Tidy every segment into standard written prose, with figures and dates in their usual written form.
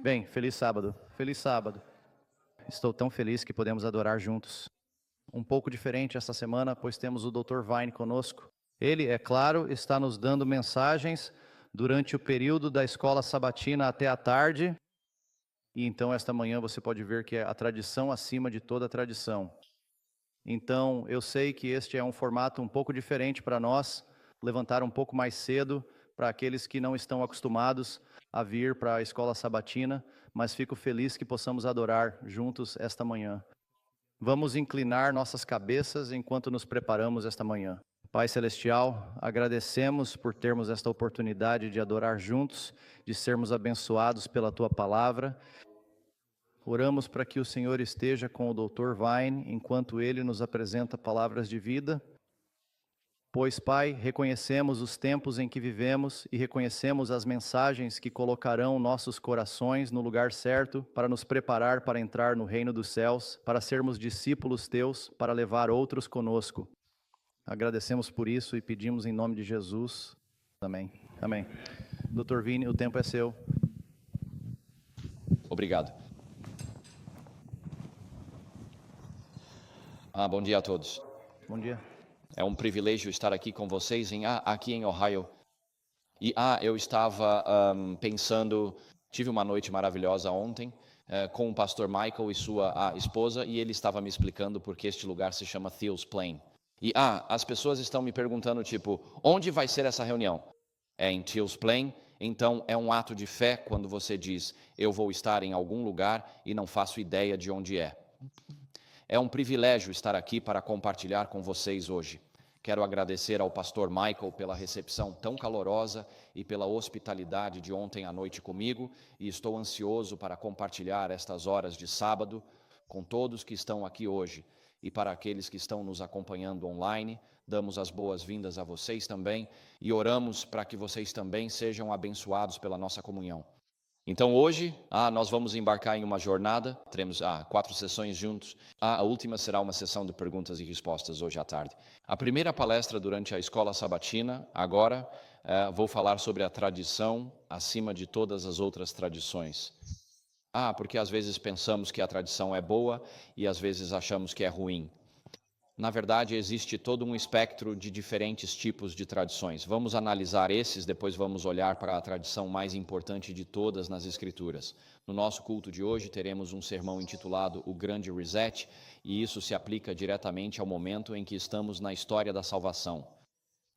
Bem, feliz sábado. Feliz sábado. Estou tão feliz que podemos adorar juntos. Um pouco diferente essa semana, pois temos o Dr. Vine conosco. Ele, é claro, está nos dando mensagens durante o período da escola sabatina até a tarde. E então esta manhã você pode ver que é a tradição acima de toda tradição. Então, eu sei que este é um formato um pouco diferente para nós, levantar um pouco mais cedo para aqueles que não estão acostumados a vir para a escola sabatina, mas fico feliz que possamos adorar juntos esta manhã. Vamos inclinar nossas cabeças enquanto nos preparamos esta manhã. Pai Celestial, agradecemos por termos esta oportunidade de adorar juntos, de sermos abençoados pela Tua Palavra. Oramos para que o Senhor esteja com o Dr. Vine, enquanto ele nos apresenta palavras de vida. Pois, Pai, reconhecemos os tempos em que vivemos e reconhecemos as mensagens que colocarão nossos corações no lugar certo para nos preparar para entrar no reino dos céus, para sermos discípulos Teus, para levar outros conosco. Agradecemos por isso e pedimos em nome de Jesus. Amém. Amém. Dr. Vine, o tempo é seu. Obrigado. Bom dia a todos. Bom dia. É um privilégio estar aqui com vocês aqui em Ohio. E eu estava pensando, tive uma noite maravilhosa ontem com o pastor Michael e sua esposa, e ele estava me explicando porque este lugar se chama Thiel's Plain. E as pessoas estão me perguntando, tipo, onde vai ser essa reunião? É em Thiel's Plain. Então é um ato de fé quando você diz, eu vou estar em algum lugar e não faço ideia de onde é. É um privilégio estar aqui para compartilhar com vocês hoje. Quero agradecer ao pastor Michael pela recepção tão calorosa e pela hospitalidade de ontem à noite comigo, e estou ansioso para compartilhar estas horas de sábado com todos que estão aqui hoje. E para aqueles que estão nos acompanhando online, damos as boas-vindas a vocês também e oramos para que vocês também sejam abençoados pela nossa comunhão. Então hoje, nós vamos embarcar em uma jornada, teremos 4 sessões juntos. A última será uma sessão de perguntas e respostas hoje à tarde. A primeira palestra durante a escola sabatina, agora, vou falar sobre a tradição acima de todas as outras tradições. Porque às vezes pensamos que a tradição é boa e às vezes achamos que é ruim. Na verdade, existe todo um espectro de diferentes tipos de tradições. Vamos analisar esses, depois vamos olhar para a tradição mais importante de todas nas Escrituras. No nosso culto de hoje, teremos um sermão intitulado O Grande Reset, e isso se aplica diretamente ao momento em que estamos na história da salvação.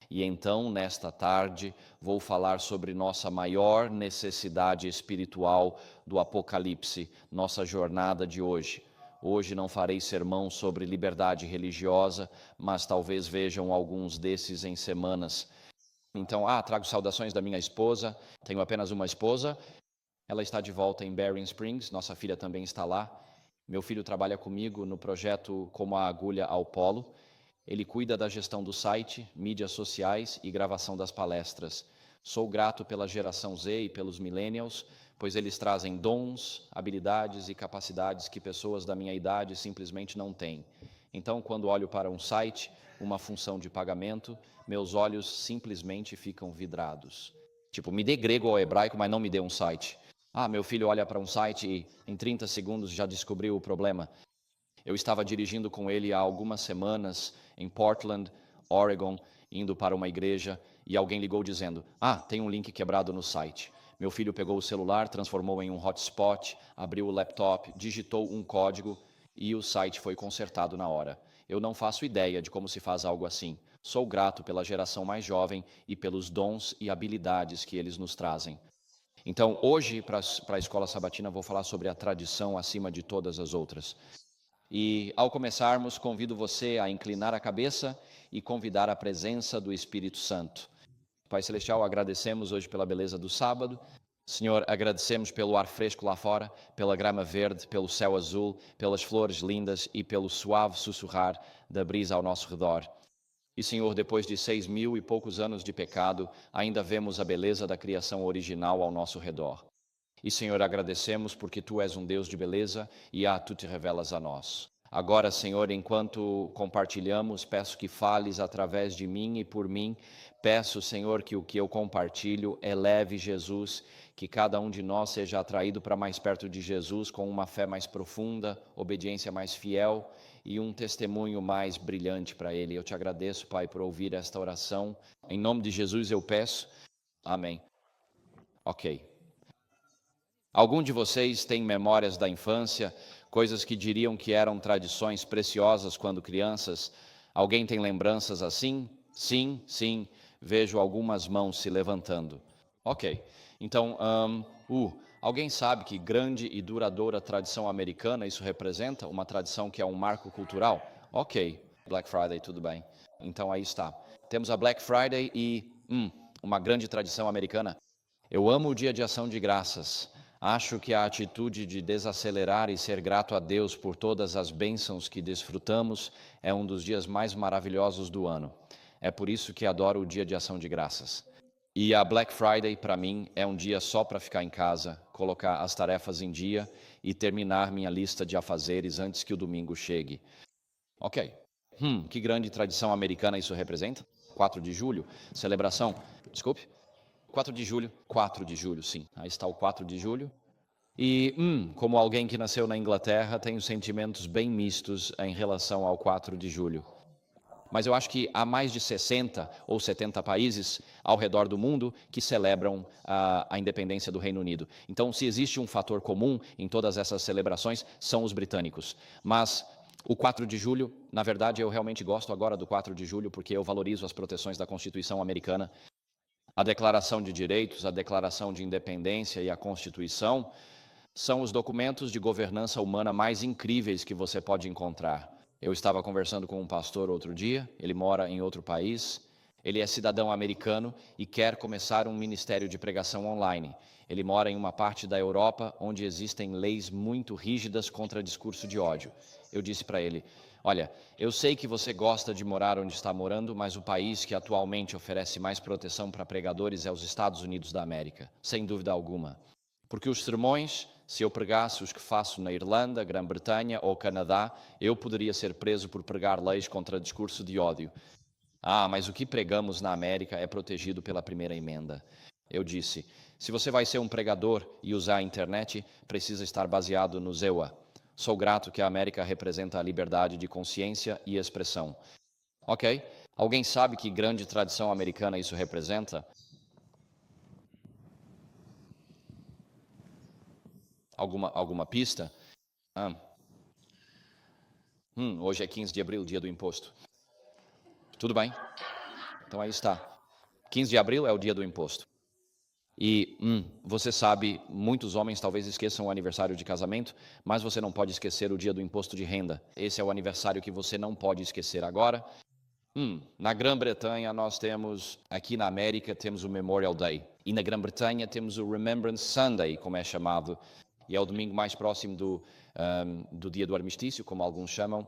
E então, nesta tarde, vou falar sobre nossa maior necessidade espiritual do Apocalipse, nossa jornada de hoje. Hoje não farei sermão sobre liberdade religiosa, mas talvez vejam alguns desses em semanas. Então, trago saudações da minha esposa. Tenho apenas uma esposa. Ela está de volta em Berrien Springs. Nossa filha também está lá. Meu filho trabalha comigo no projeto Como a Agulha ao Polo. Ele cuida da gestão do site, mídias sociais e gravação das palestras. Sou grato pela geração Z e pelos millennials, pois eles trazem dons, habilidades e capacidades que pessoas da minha idade simplesmente não têm. Então, quando olho para um site, uma função de pagamento, meus olhos simplesmente ficam vidrados. Tipo, me dê grego ou hebraico, mas não me dê um site. Meu filho olha para um site e em 30 segundos já descobriu o problema. Eu estava dirigindo com ele há algumas semanas em Portland, Oregon, indo para uma igreja, e alguém ligou dizendo, tem um link quebrado no site. Meu filho pegou o celular, transformou em um hotspot, abriu o laptop, digitou um código e o site foi consertado na hora. Eu não faço ideia de como se faz algo assim. Sou grato pela geração mais jovem e pelos dons e habilidades que eles nos trazem. Então, hoje, para a escola sabatina, vou falar sobre a tradição acima de todas as outras. E, ao começarmos, convido você a inclinar a cabeça e convidar a presença do Espírito Santo. Pai Celestial, agradecemos hoje pela beleza do sábado. Senhor, agradecemos pelo ar fresco lá fora, pela grama verde, pelo céu azul, pelas flores lindas e pelo suave sussurrar da brisa ao nosso redor. E, Senhor, depois de 6.000 e poucos anos de pecado, ainda vemos a beleza da criação original ao nosso redor. E, Senhor, agradecemos porque Tu és um Deus de beleza e Tu te revelas a nós. Agora, Senhor, enquanto compartilhamos, peço que fales através de mim e por mim. Peço, Senhor, que o que eu compartilho eleve Jesus, que cada um de nós seja atraído para mais perto de Jesus com uma fé mais profunda, obediência mais fiel e um testemunho mais brilhante para Ele. Eu te agradeço, Pai, por ouvir esta oração. Em nome de Jesus eu peço. Amém. Ok. Algum de vocês tem memórias da infância, coisas que diriam que eram tradições preciosas quando crianças? Alguém tem lembranças assim? Sim, sim. Vejo algumas mãos se levantando. Ok. Então, alguém sabe que grande e duradoura tradição americana isso representa? Uma tradição que é um marco cultural? Ok. Black Friday, tudo bem. Então aí está. Temos a Black Friday e uma grande tradição americana. Eu amo o Dia de Ação de Graças. Acho que a atitude de desacelerar e ser grato a Deus por todas as bênçãos que desfrutamos é um dos dias mais maravilhosos do ano. É por isso que adoro o Dia de Ação de Graças. E a Black Friday, para mim, é um dia só para ficar em casa, colocar as tarefas em dia e terminar minha lista de afazeres antes que o domingo chegue. Ok. Que grande tradição americana isso representa? 4 de julho, celebração. Desculpe. 4 de julho, sim. Aí está o 4 de julho. E, como alguém que nasceu na Inglaterra, tenho sentimentos bem mistos em relação ao 4 de julho. Mas eu acho que há mais de 60 ou 70 países ao redor do mundo que celebram a independência do Reino Unido. Então, se existe um fator comum em todas essas celebrações, são os britânicos. Mas o 4 de julho, na verdade, eu realmente gosto agora do 4 de julho porque eu valorizo as proteções da Constituição americana. A Declaração de Direitos, a Declaração de Independência e a Constituição são os documentos de governança humana mais incríveis que você pode encontrar. Eu estava conversando com um pastor outro dia, ele mora em outro país, ele é cidadão americano e quer começar um ministério de pregação online. Ele mora em uma parte da Europa onde existem leis muito rígidas contra discurso de ódio. Eu disse para ele: olha, eu sei que você gosta de morar onde está morando, mas o país que atualmente oferece mais proteção para pregadores é os Estados Unidos da América, sem dúvida alguma. Porque os sermões, se eu pregasse os que faço na Irlanda, Grã-Bretanha ou Canadá, eu poderia ser preso por pregar leis contra discurso de ódio. Mas o que pregamos na América é protegido pela primeira emenda. Eu disse: se você vai ser um pregador e usar a internet, precisa estar baseado no ZEWA. Sou grato que a América representa a liberdade de consciência e expressão. Ok? Alguém sabe que grande tradição americana isso representa? Alguma pista? Hoje é 15 de abril, dia do imposto. Tudo bem? Então aí está. 15 de abril é o dia do imposto. E você sabe, muitos homens talvez esqueçam o aniversário de casamento, mas você não pode esquecer o dia do imposto de renda. Esse é o aniversário que você não pode esquecer agora. Na Grã-Bretanha nós temos, aqui na América temos o Memorial Day. E na Grã-Bretanha temos o Remembrance Sunday, como é chamado. E é o domingo mais próximo do dia do armistício, como alguns chamam.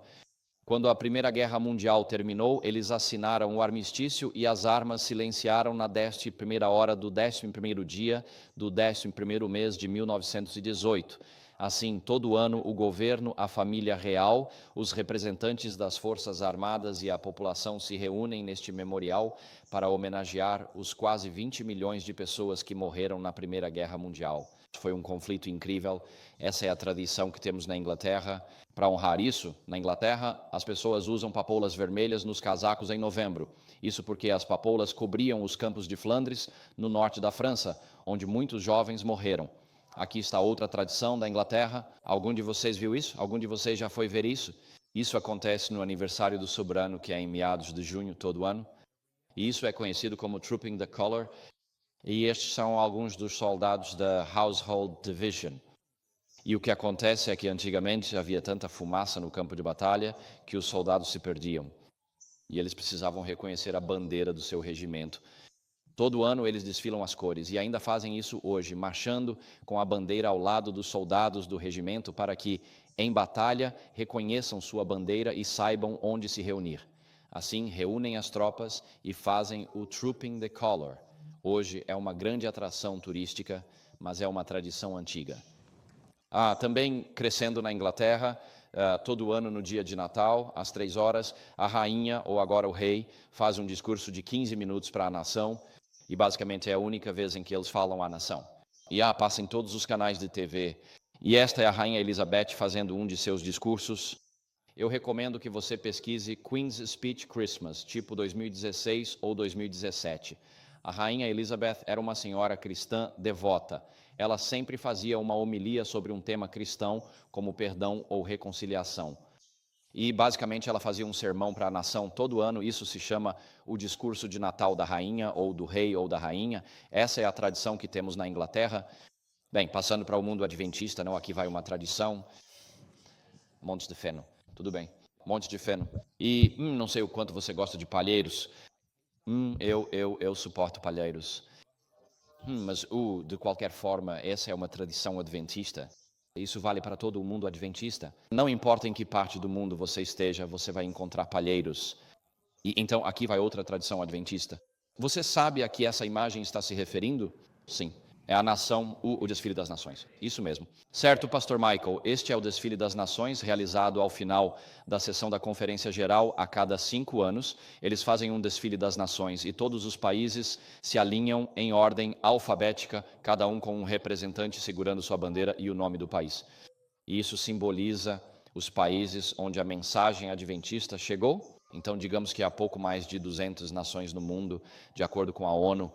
Quando a Primeira Guerra Mundial terminou, eles assinaram o armistício e as armas silenciaram na 11ª hora do 11º dia do 11º mês de 1918. Assim, todo ano, o governo, a família real, os representantes das Forças Armadas e a população se reúnem neste memorial para homenagear os quase 20 milhões de pessoas que morreram na Primeira Guerra Mundial. Foi um conflito incrível. Essa é a tradição que temos na Inglaterra. Para honrar isso, na Inglaterra, as pessoas usam papoulas vermelhas nos casacos em novembro. Isso porque as papoulas cobriam os campos de Flandres, no norte da França, onde muitos jovens morreram. Aqui está outra tradição da Inglaterra. Algum de vocês viu isso? Algum de vocês já foi ver isso? Isso acontece no aniversário do soberano, que é em meados de junho todo ano. E isso é conhecido como Trooping the Colour. E estes são alguns dos soldados da Household Division. E o que acontece é que antigamente havia tanta fumaça no campo de batalha que os soldados se perdiam. E eles precisavam reconhecer a bandeira do seu regimento. Todo ano eles desfilam as cores e ainda fazem isso hoje, marchando com a bandeira ao lado dos soldados do regimento para que, em batalha, reconheçam sua bandeira e saibam onde se reunir. Assim, reúnem as tropas e fazem o Trooping the Colour. Hoje é uma grande atração turística, mas é uma tradição antiga. Também crescendo na Inglaterra, todo ano no dia de Natal, às 3 horas, a rainha, ou agora o rei, faz um discurso de 15 minutos para a nação, e basicamente é a única vez em que eles falam à nação. E passa em todos os canais de TV. E esta é a rainha Elizabeth fazendo um de seus discursos. Eu recomendo que você pesquise Queen's Speech Christmas, tipo 2016 ou 2017. A rainha Elizabeth era uma senhora cristã devota. Ela sempre fazia uma homilia sobre um tema cristão, como perdão ou reconciliação. E basicamente ela fazia um sermão para a nação todo ano. Isso se chama o discurso de Natal da rainha, ou do rei ou da rainha. Essa é a tradição que temos na Inglaterra. Bem, passando para o mundo adventista, não, aqui vai uma tradição. Montes de Feno, tudo bem. Montes de Feno. E não sei o quanto você gosta de palheiros. Eu suporto palheiros. Mas de qualquer forma, essa é uma tradição adventista. Isso vale para todo o mundo adventista. Não importa em que parte do mundo você esteja, você vai encontrar palheiros. E então, aqui vai outra tradição adventista. Você sabe a que essa imagem está se referindo? Sim. É a nação, o desfile das nações. Isso mesmo. Certo, Pastor Michael, este é o desfile das nações, realizado ao final da sessão da Conferência Geral a cada 5 anos. Eles fazem um desfile das nações e todos os países se alinham em ordem alfabética, cada um com um representante segurando sua bandeira e o nome do país. E isso simboliza os países onde a mensagem adventista chegou. Então, digamos que há pouco mais de 200 nações no mundo, de acordo com a ONU.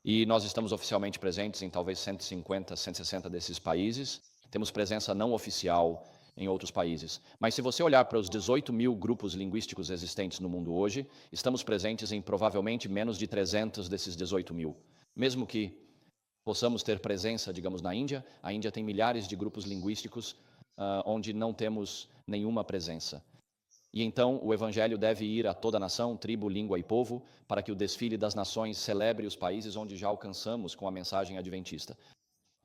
E nós estamos oficialmente presentes em talvez 150, 160 desses países. Temos presença não oficial em outros países. Mas se você olhar para os 18 mil grupos linguísticos existentes no mundo hoje, estamos presentes em provavelmente menos de 300 desses 18 mil. Mesmo que possamos ter presença, digamos, na Índia, a Índia tem milhares de grupos linguísticos onde não temos nenhuma presença. E então o evangelho deve ir a toda nação, tribo, língua e povo, para que o desfile das nações celebre os países onde já alcançamos com a mensagem adventista.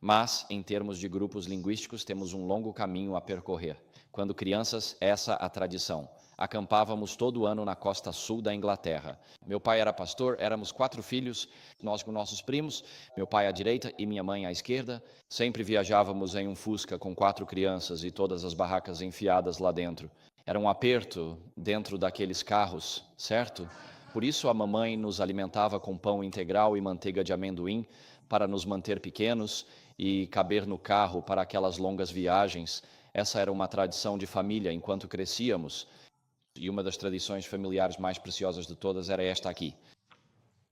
Mas, em termos de grupos linguísticos, temos um longo caminho a percorrer. Quando crianças, essa a tradição. Acampávamos todo ano na costa sul da Inglaterra. Meu pai era pastor, éramos 4 filhos, nós com nossos primos, meu pai à direita e minha mãe à esquerda. Sempre viajávamos em um Fusca com 4 crianças e todas as barracas enfiadas lá dentro. Era um aperto dentro daqueles carros, certo? Por isso a mamãe nos alimentava com pão integral e manteiga de amendoim para nos manter pequenos e caber no carro para aquelas longas viagens. Essa era uma tradição de família enquanto crescíamos. E uma das tradições familiares mais preciosas de todas era esta aqui.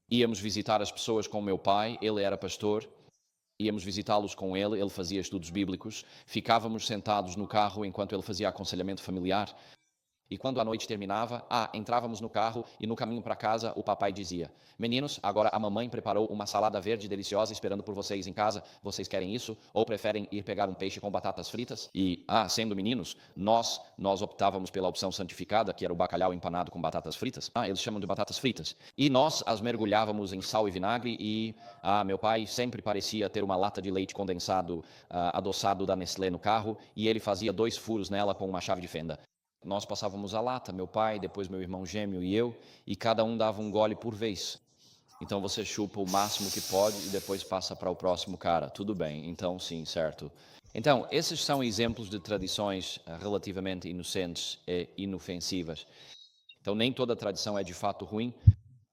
Íamos visitar as pessoas com meu pai, ele era pastor. Íamos visitá-los com ele, ele fazia estudos bíblicos, ficávamos sentados no carro enquanto ele fazia aconselhamento familiar. E quando a noite terminava, entrávamos no carro e no caminho para casa o papai dizia: meninos, agora a mamãe preparou uma salada verde deliciosa esperando por vocês em casa. Vocês querem isso? Ou preferem ir pegar um peixe com batatas fritas? E, sendo meninos, nós optávamos pela opção santificada, que era o bacalhau empanado com batatas fritas. Eles chamam de batatas fritas. E nós as mergulhávamos em sal e vinagre e meu pai sempre parecia ter uma lata de leite condensado adoçado da Nestlé no carro e ele fazia 2 furos nela com uma chave de fenda. Nós passávamos a lata, meu pai, depois meu irmão gêmeo e eu, e cada um dava um gole por vez. Então você chupa o máximo que pode e depois passa para o próximo cara. Tudo bem, então sim, certo. Então, esses são exemplos de tradições relativamente inocentes e inofensivas. Então, nem toda tradição é de fato ruim.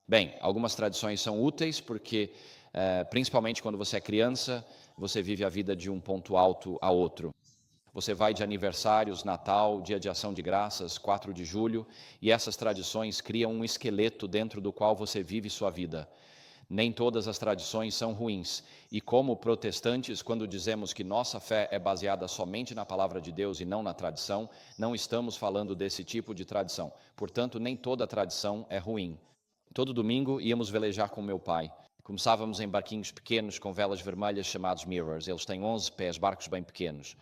Bem, algumas tradições são úteis porque, principalmente quando você é criança, você vive a vida de um ponto alto a outro. Você vai de aniversários, Natal, Dia de Ação de Graças, 4 de julho, e essas tradições criam um esqueleto dentro do qual você vive sua vida. Nem todas as tradições são ruins. E como protestantes, quando dizemos que nossa fé é baseada somente na palavra de Deus e não na tradição, não estamos falando desse tipo de tradição. Portanto, nem toda tradição é ruim. Todo domingo íamos velejar com meu pai. Começávamos em barquinhos pequenos com velas vermelhas chamados mirrors. Eles têm 11 pés, barcos bem pequenos.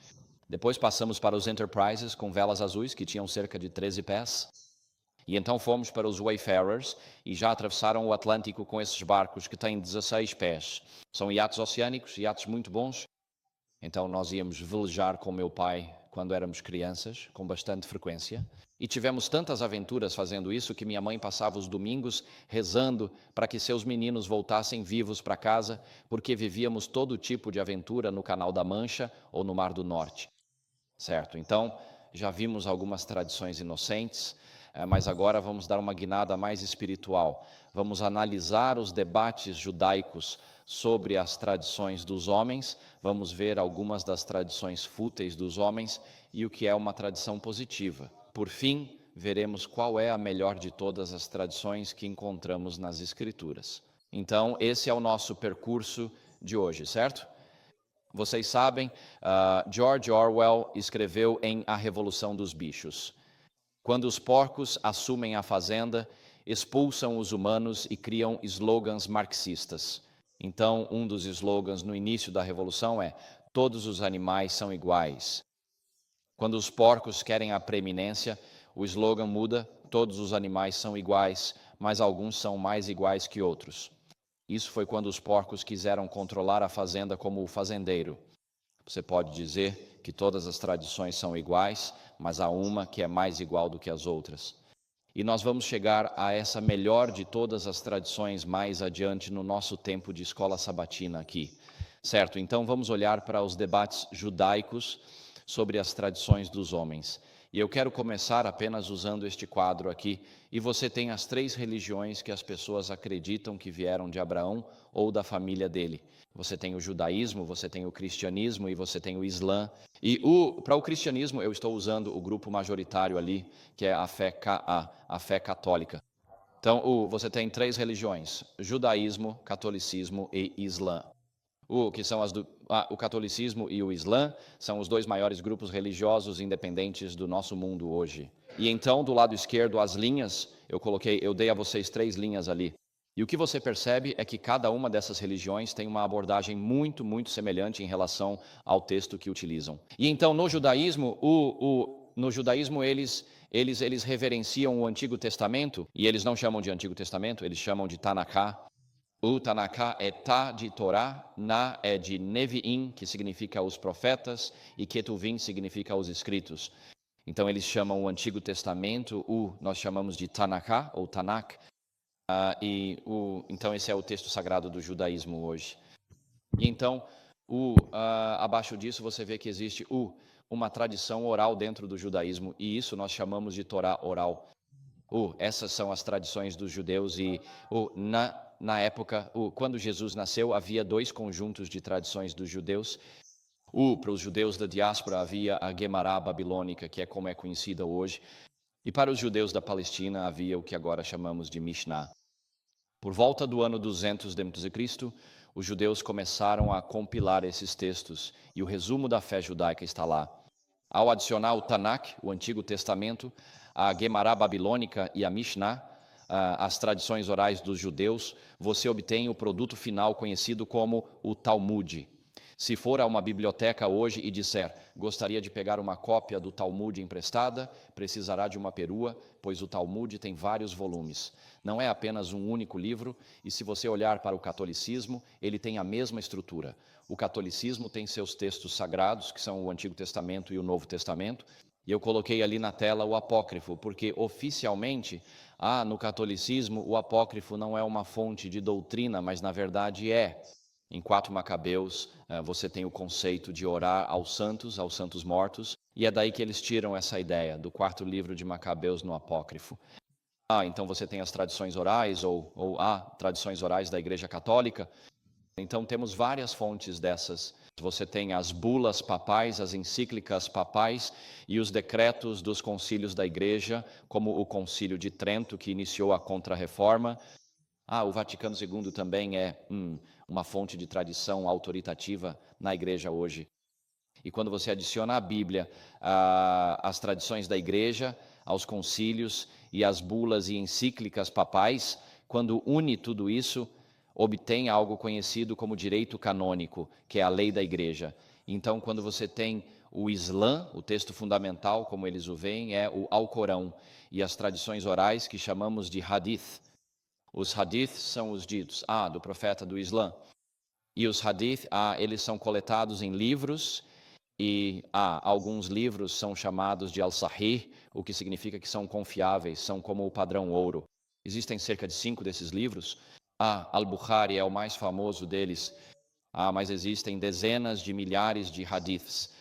Depois passamos para os Enterprises com velas azuis, que tinham cerca de 13 pés. E então fomos para os Wayfarers e já atravessaram o Atlântico com esses barcos que têm 16 pés. São iates oceânicos, iates muito bons. Então nós íamos velejar com meu pai quando éramos crianças, com bastante frequência. E tivemos tantas aventuras fazendo isso que minha mãe passava os domingos rezando para que seus meninos voltassem vivos para casa, porque vivíamos todo tipo de aventura no Canal da Mancha ou no Mar do Norte. Certo, então já vimos algumas tradições inocentes, mas agora vamos dar uma guinada mais espiritual. Vamos analisar os debates judaicos sobre as tradições dos homens, vamos ver algumas das tradições fúteis dos homens e o que é uma tradição positiva. Por fim, veremos qual é a melhor de todas as tradições que encontramos nas Escrituras. Então, esse é o nosso percurso de hoje, certo? Vocês sabem, George Orwell escreveu em A Revolução dos Bichos. Quando os porcos assumem a fazenda, expulsam os humanos e criam slogans marxistas. Então, um dos slogans no início da Revolução é: todos os animais são iguais. Quando os porcos querem a preeminência, o slogan muda: todos os animais são iguais, mas alguns são mais iguais que outros. Isso foi quando os porcos quiseram controlar a fazenda como o fazendeiro. Você pode dizer que todas as tradições são iguais, mas há uma que é mais igual do que as outras. E nós vamos chegar a essa melhor de todas as tradições mais adiante no nosso tempo de escola sabatina aqui, certo? Então vamos olhar para os debates judaicos sobre as tradições dos homens. E eu quero começar apenas usando este quadro aqui. E você tem as 3 religiões que as pessoas acreditam que vieram de Abraão ou da família dele. Você tem o judaísmo, você tem o cristianismo e você tem o islã. E para o cristianismo eu estou usando o grupo majoritário ali, que é a fé católica. Então você tem 3 religiões: judaísmo, catolicismo e islã. Que são o catolicismo e o islã são os 2 maiores grupos religiosos independentes do nosso mundo hoje. E então, do lado esquerdo, as linhas, eu dei a vocês 3 linhas ali. E o que você percebe é que cada uma dessas religiões tem uma abordagem muito, muito semelhante em relação ao texto que utilizam. E então, no judaísmo, eles reverenciam o Antigo Testamento, e eles não chamam de Antigo Testamento, eles chamam de Tanakh. O Tanakh é Ta de Torá, Na é de Neviim, que significa os profetas, e Ketuvim significa os escritos. Então eles chamam o Antigo Testamento, nós chamamos de Tanakh ou Tanakh, então esse é o texto sagrado do judaísmo hoje. E então, abaixo disso você vê que existe uma tradição oral dentro do judaísmo, e isso nós chamamos de Torá oral. Essas são as tradições dos judeus e na época, quando Jesus nasceu, havia 2 conjuntos de tradições dos judeus. Para os judeus da diáspora havia a Guemará babilônica, que é como é conhecida hoje, e para os judeus da Palestina havia o que agora chamamos de Mishnah. Por volta do ano 200 d.C., os judeus começaram a compilar esses textos, e o resumo da fé judaica está lá. Ao adicionar o Tanakh, o Antigo Testamento, a Guemará babilônica e a Mishnah, as tradições orais dos judeus, você obtém o produto final conhecido como o Talmud. Se for a uma biblioteca hoje e disser: gostaria de pegar uma cópia do Talmud emprestada, precisará de uma perua, pois o Talmud tem vários volumes. Não é apenas um único livro, e se você olhar para o catolicismo, ele tem a mesma estrutura. O catolicismo tem seus textos sagrados, que são o Antigo Testamento e o Novo Testamento, e eu coloquei ali na tela o apócrifo, porque oficialmente, no catolicismo, o apócrifo não é uma fonte de doutrina, mas na verdade é. Em 4 Macabeus, você tem o conceito de orar aos santos mortos, e é daí que eles tiram essa ideia, do 4º livro de Macabeus no apócrifo. Então você tem as tradições orais, ou tradições orais da Igreja Católica. Então temos várias fontes dessas. Você tem as bulas papais, as encíclicas papais e os decretos dos concílios da Igreja, como o Concílio de Trento, que iniciou a Contra-Reforma. O Vaticano II também é uma fonte de tradição autoritativa na Igreja hoje. E quando você adiciona à Bíblia as tradições da Igreja, aos concílios e as bulas e encíclicas papais, quando une tudo isso, obtém algo conhecido como direito canônico, que é a lei da Igreja. Então, quando você tem o Islã, o texto fundamental, como eles o veem, é o Alcorão, e as tradições orais que chamamos de Hadith. Os Hadiths são os ditos do profeta do Islã. E os Hadith, eles são coletados em livros, e alguns livros são chamados de Al-Sahih, o que significa que são confiáveis, são como o padrão ouro. Existem cerca de 5 desses livros. Al-Bukhari é o mais famoso deles, mas existem dezenas de milhares de hadiths.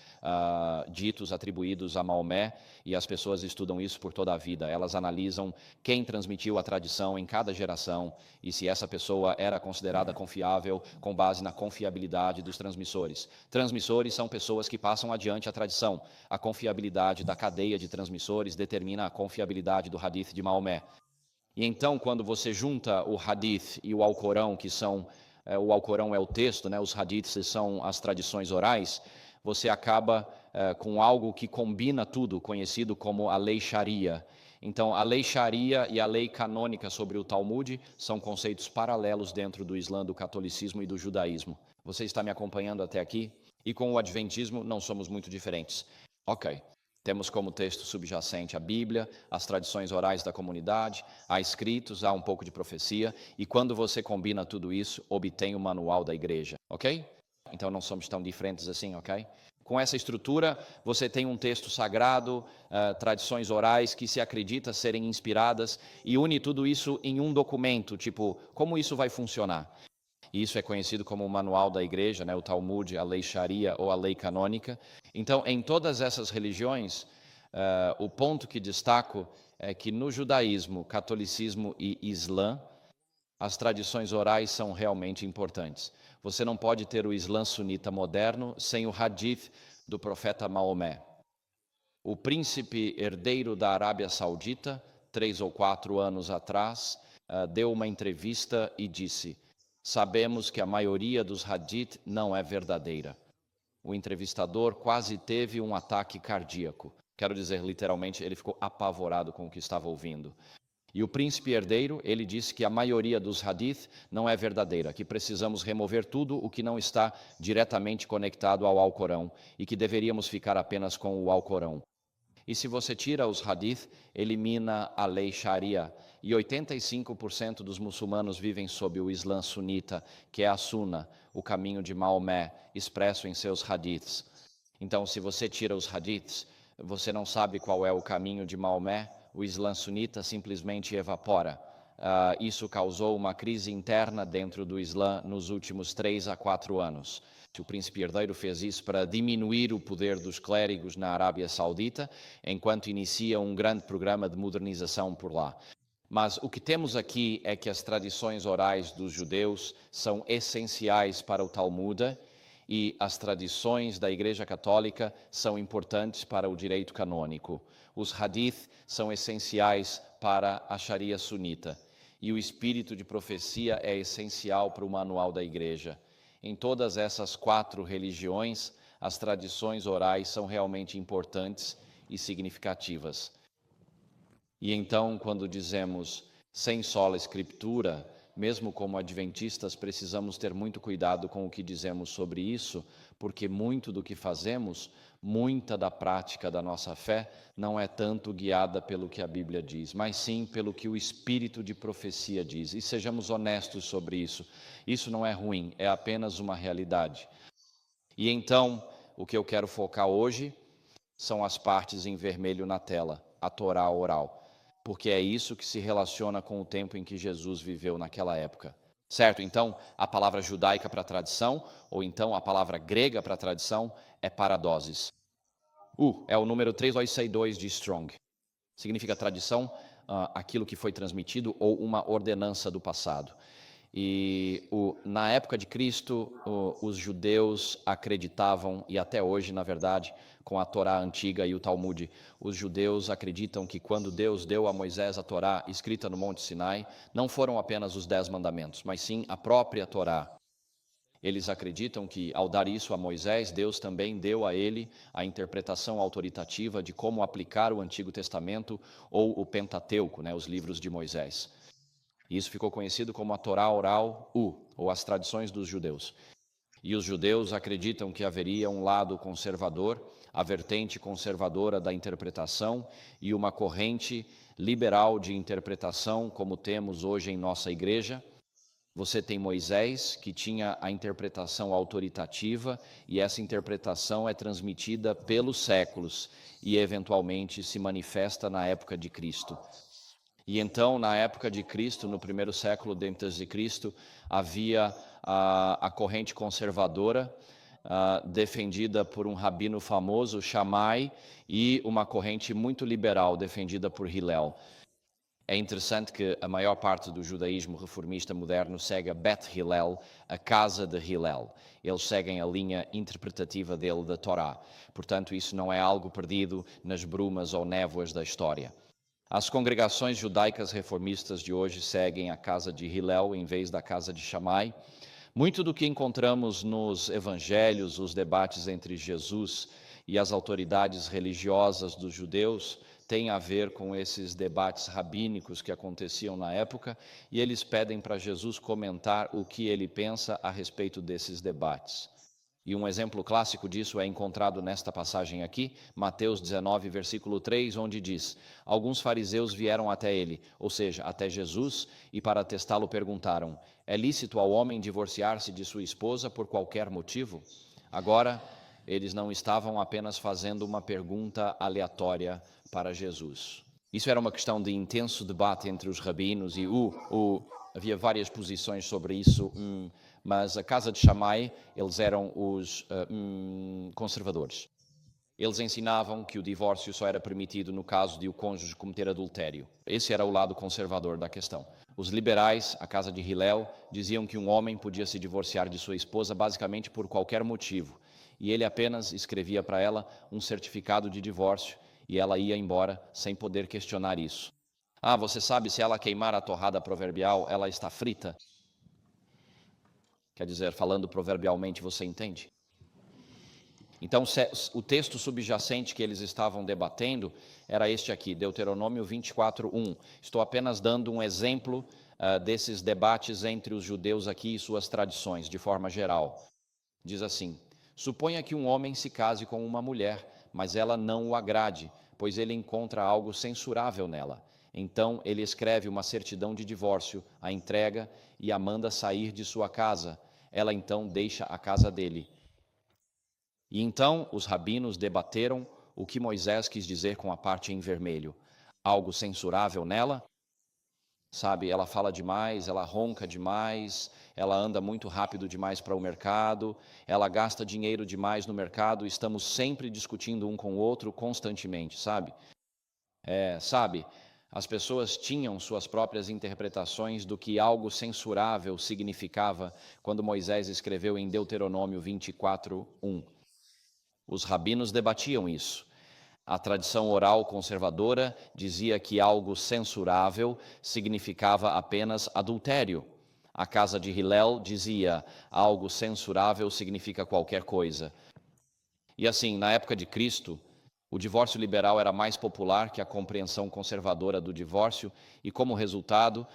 ditos atribuídos a Maomé, e as pessoas estudam isso por toda a vida. Elas analisam quem transmitiu a tradição em cada geração e se essa pessoa era considerada confiável com base na confiabilidade dos transmissores. Transmissores são pessoas que passam adiante a tradição. A confiabilidade da cadeia de transmissores determina a confiabilidade do hadith de Maomé. E então, quando você junta o hadith e o Alcorão, que são, o Alcorão é o texto, né, os hadiths são as tradições orais, você acaba com algo que combina tudo, conhecido como a lei Sharia. Então, a lei Sharia e a lei canônica sobre o Talmud são conceitos paralelos dentro do Islã, do catolicismo e do judaísmo. Você está me acompanhando até aqui? E com o adventismo não somos muito diferentes. Ok. Temos como texto subjacente a Bíblia, as tradições orais da comunidade, há escritos, há um pouco de profecia, e quando você combina tudo isso, obtém o manual da igreja, ok? Então não somos tão diferentes assim, ok? Com essa estrutura, você tem um texto sagrado, tradições orais que se acredita serem inspiradas, e une tudo isso em um documento, tipo, como isso vai funcionar? E isso é conhecido como o manual da igreja, né? O Talmud, a lei Sharia ou a lei canônica. Então, em todas essas religiões, o ponto que destaco é que no judaísmo, catolicismo e islã, as tradições orais são realmente importantes. Você não pode ter o islã sunita moderno sem o hadith do profeta Maomé. O príncipe herdeiro da Arábia Saudita, 3 ou 4 anos atrás, deu uma entrevista e disse: sabemos que a maioria dos hadith não é verdadeira. O entrevistador quase teve um ataque cardíaco. Quero dizer, literalmente, ele ficou apavorado com o que estava ouvindo. E o príncipe herdeiro, ele disse que a maioria dos hadith não é verdadeira, que precisamos remover tudo o que não está diretamente conectado ao Alcorão e que deveríamos ficar apenas com o Alcorão. E se você tira os hadith, elimina a lei Sharia. E 85% dos muçulmanos vivem sob o Islã sunita, que é a Sunna, o caminho de Maomé, expresso em seus hadiths. Então, se você tira os hadiths, você não sabe qual é o caminho de Maomé, o Islã sunita simplesmente evapora. Isso causou uma crise interna dentro do Islã nos últimos 3 a 4 anos. O príncipe herdeiro fez isso para diminuir o poder dos clérigos na Arábia Saudita, enquanto inicia um grande programa de modernização por lá. Mas o que temos aqui é que as tradições orais dos judeus são essenciais para o Talmud e as tradições da Igreja Católica são importantes para o direito canônico. Os hadith são essenciais para a Sharia sunita e o espírito de profecia é essencial para o manual da Igreja. Em todas essas 4 religiões, as tradições orais são realmente importantes e significativas. E então, quando dizemos sem sola escritura, mesmo como adventistas, precisamos ter muito cuidado com o que dizemos sobre isso, porque muito do que fazemos, muita da prática da nossa fé, não é tanto guiada pelo que a Bíblia diz, mas sim pelo que o espírito de profecia diz. E sejamos honestos sobre isso. Isso não é ruim, é apenas uma realidade. E então, o que eu quero focar hoje são as partes em vermelho na tela, a Torá oral. Porque é isso que se relaciona com o tempo em que Jesus viveu naquela época. Certo? Então, a palavra judaica para tradição, ou então a palavra grega para tradição, é paradoses. É o número 3262 de Strong. Significa tradição, aquilo que foi transmitido ou uma ordenança do passado. E na época de Cristo, os judeus acreditavam, e até hoje, na verdade, com a Torá antiga e o Talmud, os judeus acreditam que quando Deus deu a Moisés a Torá escrita no Monte Sinai, não foram apenas os 10 mandamentos, mas sim a própria Torá. Eles acreditam que, ao dar isso a Moisés, Deus também deu a ele a interpretação autoritativa de como aplicar o Antigo Testamento ou o Pentateuco, né, os livros de Moisés. Isso ficou conhecido como a Torá oral, ou as tradições dos judeus. E os judeus acreditam que haveria um lado conservador, a vertente conservadora da interpretação e uma corrente liberal de interpretação, como temos hoje em nossa igreja. Você tem Moisés, que tinha a interpretação autoritativa, e essa interpretação é transmitida pelos séculos e, eventualmente, se manifesta na época de Cristo. E então, na época de Cristo, no primeiro século antes de Cristo, havia a corrente conservadora, defendida por um rabino famoso, Shammai, e uma corrente muito liberal, defendida por Hillel. É interessante que a maior parte do judaísmo reformista moderno segue a Beth Hillel, a casa de Hillel. Eles seguem a linha interpretativa dele da Torá. Portanto, isso não é algo perdido nas brumas ou névoas da história. As congregações judaicas reformistas de hoje seguem a casa de Hillel em vez da casa de Shammai. Muito do que encontramos nos evangelhos, os debates entre Jesus e as autoridades religiosas dos judeus, tem a ver com esses debates rabínicos que aconteciam na época, e eles pedem para Jesus comentar o que ele pensa a respeito desses debates. E um exemplo clássico disso é encontrado nesta passagem aqui, Mateus 19, versículo 3, onde diz: alguns fariseus vieram até ele, ou seja, até Jesus, e para testá-lo perguntaram: é lícito ao homem divorciar-se de sua esposa por qualquer motivo? Agora, eles não estavam apenas fazendo uma pergunta aleatória para Jesus. Isso era uma questão de intenso debate entre os rabinos e havia várias posições sobre isso, mas a casa de Shammai, eles eram os conservadores. Eles ensinavam que o divórcio só era permitido no caso de o cônjuge cometer adultério. Esse era o lado conservador da questão. Os liberais, a casa de Hillel, diziam que um homem podia se divorciar de sua esposa basicamente por qualquer motivo, e ele apenas escrevia para ela um certificado de divórcio e ela ia embora sem poder questionar isso. Você sabe, se ela queimar a torrada proverbial, ela está frita? Quer dizer, falando proverbialmente, você entende? Então, o texto subjacente que eles estavam debatendo era este aqui, Deuteronômio 24:1. Estou apenas dando um exemplo desses debates entre os judeus aqui e suas tradições, de forma geral. Diz assim: suponha que um homem se case com uma mulher, mas ela não o agrade, pois ele encontra algo censurável nela. Então, ele escreve uma certidão de divórcio, a entrega e a manda sair de sua casa. Ela então deixa a casa dele. E então os rabinos debateram o que Moisés quis dizer com a parte em vermelho. Algo censurável nela? Sabe, ela fala demais, ela ronca demais, ela anda muito rápido demais para o mercado, ela gasta dinheiro demais no mercado, estamos sempre discutindo um com o outro constantemente, sabe? As pessoas tinham suas próprias interpretações do que algo censurável significava quando Moisés escreveu em Deuteronômio 24:1. Os rabinos debatiam isso. A tradição oral conservadora dizia que algo censurável significava apenas adultério. A casa de Hillel dizia algo censurável significa qualquer coisa. E assim, na época de Cristo, o divórcio liberal era mais popular que a compreensão conservadora do divórcio, e como resultado,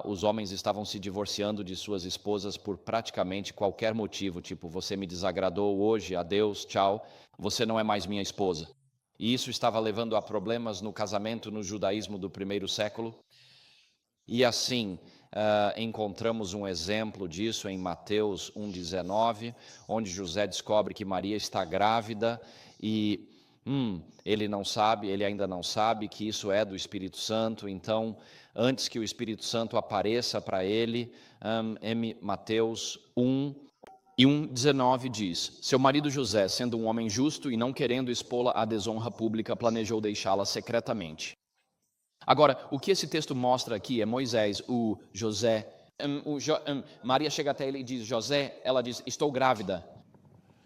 os homens estavam se divorciando de suas esposas por praticamente qualquer motivo, tipo, você me desagradou hoje, adeus, tchau, você não é mais minha esposa. E isso estava levando a problemas no casamento no judaísmo do primeiro século. E assim, encontramos um exemplo disso em Mateus 1:19, onde José descobre que Maria está grávida e ele ainda não sabe que isso é do Espírito Santo. Então, antes que o Espírito Santo apareça para ele, Mateus 1:19 diz: seu marido José, sendo um homem justo e não querendo expô-la à desonra pública, planejou deixá-la secretamente. Agora, o que esse texto mostra aqui é Moisés, Maria chega até ele e diz: José, ela diz, estou grávida.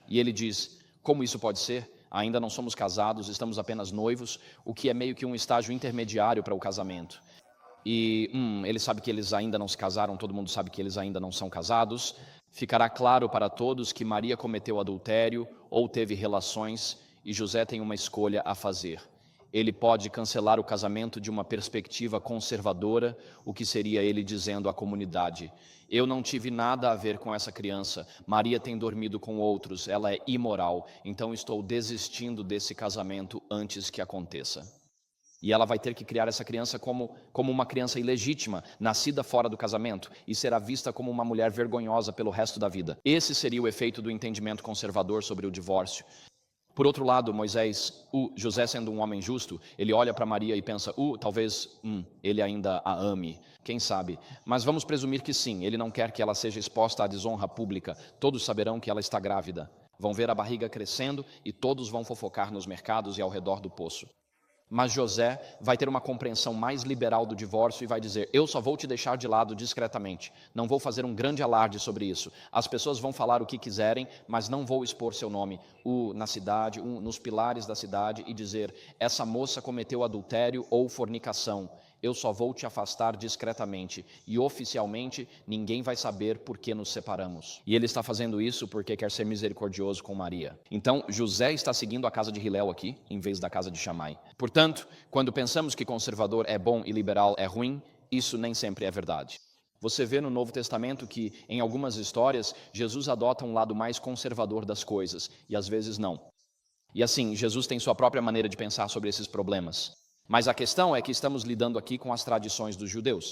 E ele diz: como isso pode ser? Ainda não somos casados, estamos apenas noivos, o que é meio que um estágio intermediário para o casamento. E ele sabe que eles ainda não se casaram, todo mundo sabe que eles ainda não são casados. Ficará claro para todos que Maria cometeu adultério ou teve relações, e José tem uma escolha a fazer. Ele pode cancelar o casamento de uma perspectiva conservadora, o que seria ele dizendo à comunidade: eu não tive nada a ver com essa criança, Maria tem dormido com outros, ela é imoral, então estou desistindo desse casamento antes que aconteça. E ela vai ter que criar essa criança como uma criança ilegítima, nascida fora do casamento, e será vista como uma mulher vergonhosa pelo resto da vida. Esse seria o efeito do entendimento conservador sobre o divórcio. Por outro lado, José sendo um homem justo, ele olha para Maria e pensa, talvez ele ainda a ame, quem sabe. Mas vamos presumir que sim, ele não quer que ela seja exposta à desonra pública, todos saberão que ela está grávida. Vão ver a barriga crescendo e todos vão fofocar nos mercados e ao redor do poço. Mas José vai ter uma compreensão mais liberal do divórcio e vai dizer: eu só vou te deixar de lado discretamente, não vou fazer um grande alarde sobre isso. As pessoas vão falar o que quiserem, mas não vou expor seu nome na cidade, nos pilares da cidade e dizer: essa moça cometeu adultério ou fornicação. Eu só vou te afastar discretamente e oficialmente ninguém vai saber por que nos separamos. E ele está fazendo isso porque quer ser misericordioso com Maria. Então, José está seguindo a casa de Hilel aqui, em vez da casa de Shammai. Portanto, quando pensamos que conservador é bom e liberal é ruim, isso nem sempre é verdade. Você vê no Novo Testamento que, em algumas histórias, Jesus adota um lado mais conservador das coisas, e às vezes não. E assim, Jesus tem sua própria maneira de pensar sobre esses problemas. Mas a questão é que estamos lidando aqui com as tradições dos judeus.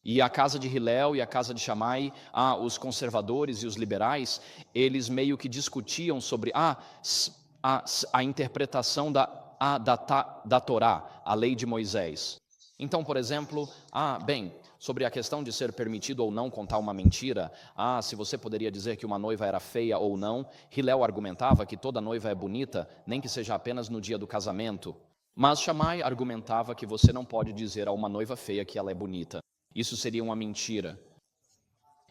E a casa de Hilel e a casa de Shammai, os conservadores e os liberais, eles meio que discutiam sobre a interpretação da Torá, a lei de Moisés. Então, por exemplo, sobre a questão de ser permitido ou não contar uma mentira, se você poderia dizer que uma noiva era feia ou não, Hilel argumentava que toda noiva é bonita, nem que seja apenas no dia do casamento. Mas Shammai argumentava que você não pode dizer a uma noiva feia que ela é bonita. Isso seria uma mentira.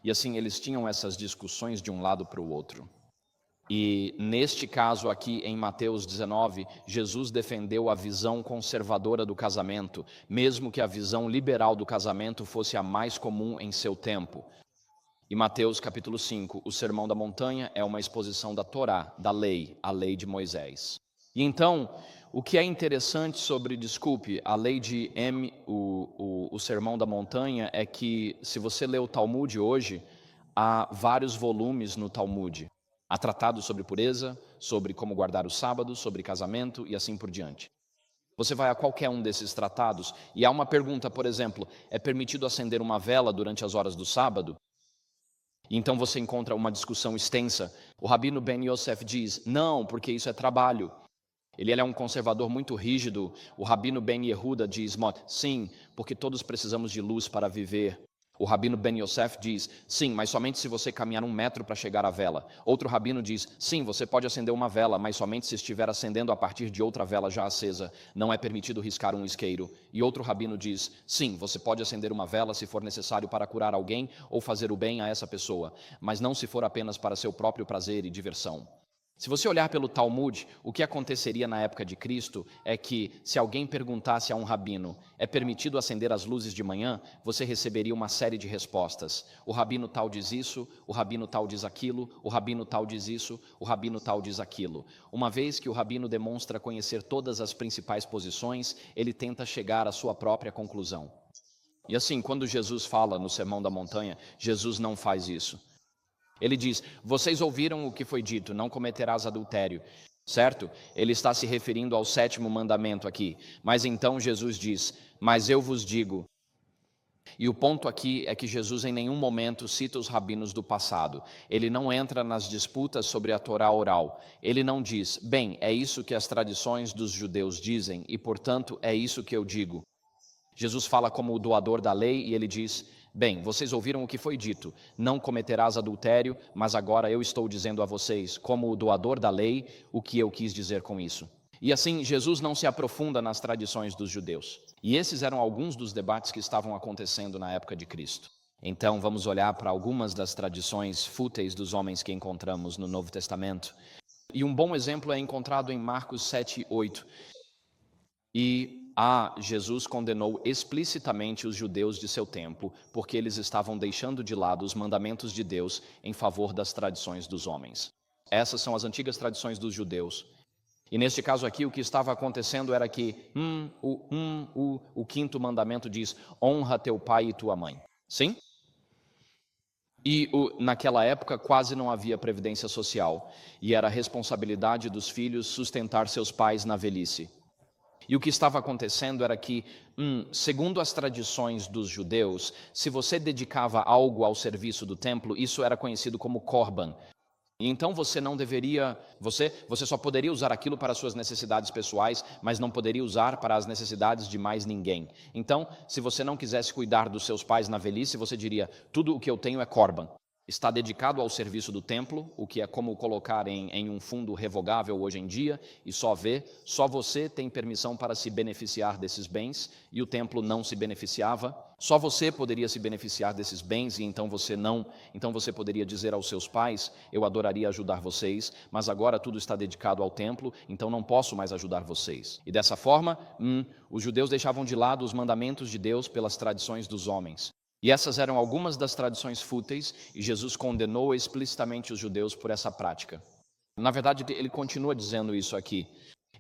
E assim, eles tinham essas discussões de um lado para o outro. E neste caso aqui, em Mateus 19, Jesus defendeu a visão conservadora do casamento, mesmo que a visão liberal do casamento fosse a mais comum em seu tempo. E Mateus capítulo 5, o Sermão da Montanha é uma exposição da Torá, da lei, a lei de Moisés. E então, o que é interessante sobre, a lei de o Sermão da Montanha, é que se você lê o Talmud hoje, há vários volumes no Talmud. Há tratados sobre pureza, sobre como guardar o sábado, sobre casamento e assim por diante. Você vai a qualquer um desses tratados e há uma pergunta, por exemplo, é permitido acender uma vela durante as horas do sábado? E então você encontra uma discussão extensa. O Rabino Ben Yosef diz, não, porque isso é trabalho. Ele é um conservador muito rígido. O Rabino Ben Yehuda diz, sim, porque todos precisamos de luz para viver. O Rabino Ben Yosef diz, sim, mas somente se você caminhar 1 metro para chegar à vela. Outro rabino diz, sim, você pode acender uma vela, mas somente se estiver acendendo a partir de outra vela já acesa. Não é permitido riscar um isqueiro. E outro rabino diz, sim, você pode acender uma vela se for necessário para curar alguém ou fazer o bem a essa pessoa, mas não se for apenas para seu próprio prazer e diversão. Se você olhar pelo Talmud, o que aconteceria na época de Cristo é que, se alguém perguntasse a um rabino, é permitido acender as luzes de manhã, você receberia uma série de respostas. O rabino tal diz isso, o rabino tal diz aquilo, o rabino tal diz isso, o rabino tal diz aquilo. Uma vez que o rabino demonstra conhecer todas as principais posições, ele tenta chegar à sua própria conclusão. E assim, quando Jesus fala no Sermão da Montanha, Jesus não faz isso. Ele diz, vocês ouviram o que foi dito, não cometerás adultério, certo? Ele está se referindo ao 7º mandamento aqui. Mas então Jesus diz, mas eu vos digo. E o ponto aqui é que Jesus em nenhum momento cita os rabinos do passado. Ele não entra nas disputas sobre a Torá oral. Ele não diz, bem, é isso que as tradições dos judeus dizem e, portanto, é isso que eu digo. Jesus fala como o doador da lei e ele diz, bem, vocês ouviram o que foi dito, não cometerás adultério, mas agora eu estou dizendo a vocês, como o doador da lei, o que eu quis dizer com isso. E assim, Jesus não se aprofunda nas tradições dos judeus. E esses eram alguns dos debates que estavam acontecendo na época de Cristo. Então, vamos olhar para algumas das tradições fúteis dos homens que encontramos no Novo Testamento. E um bom exemplo é encontrado em Marcos 7:8. Jesus condenou explicitamente os judeus de seu tempo, porque eles estavam deixando de lado os mandamentos de Deus em favor das tradições dos homens. Essas são as antigas tradições dos judeus. E neste caso aqui, o que estava acontecendo era que o 5º mandamento diz, honra teu pai e tua mãe. Sim? E naquela época quase não havia previdência social, e era a responsabilidade dos filhos sustentar seus pais na velhice. E o que estava acontecendo era que, segundo as tradições dos judeus, se você dedicava algo ao serviço do templo, isso era conhecido como korban. E então você não deveria, você só poderia usar aquilo para suas necessidades pessoais, mas não poderia usar para as necessidades de mais ninguém. Então, se você não quisesse cuidar dos seus pais na velhice, você diria, tudo o que eu tenho é korban. está dedicado ao serviço do templo, o que é como colocar em um fundo revogável hoje em dia, e só você tem permissão para se beneficiar desses bens, e o templo não se beneficiava. Só você poderia se beneficiar desses bens, e então você poderia dizer aos seus pais: eu adoraria ajudar vocês, mas agora tudo está dedicado ao templo, então não posso mais ajudar vocês. E dessa forma, os judeus deixavam de lado os mandamentos de Deus pelas tradições dos homens. E essas eram algumas das tradições fúteis, e Jesus condenou explicitamente os judeus por essa prática. Na verdade, ele continua dizendo isso aqui.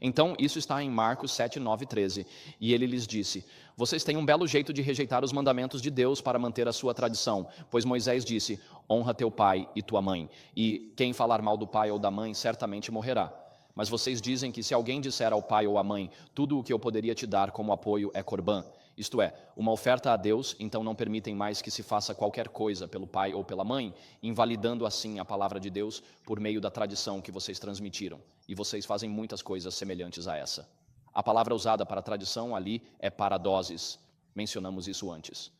Então, isso está em Marcos 7, 9 e 13. E ele lhes disse: vocês têm um belo jeito de rejeitar os mandamentos de Deus para manter a sua tradição, pois Moisés disse: honra teu pai e tua mãe, e quem falar mal do pai ou da mãe certamente morrerá. Mas vocês dizem que se alguém disser ao pai ou à mãe: tudo o que eu poderia te dar como apoio é corbã, isto é, uma oferta a Deus, então não permitem mais que se faça qualquer coisa pelo pai ou pela mãe, invalidando assim a palavra de Deus por meio da tradição que vocês transmitiram. E vocês fazem muitas coisas semelhantes a essa. A palavra usada para tradição ali é paradoses. Mencionamos isso antes.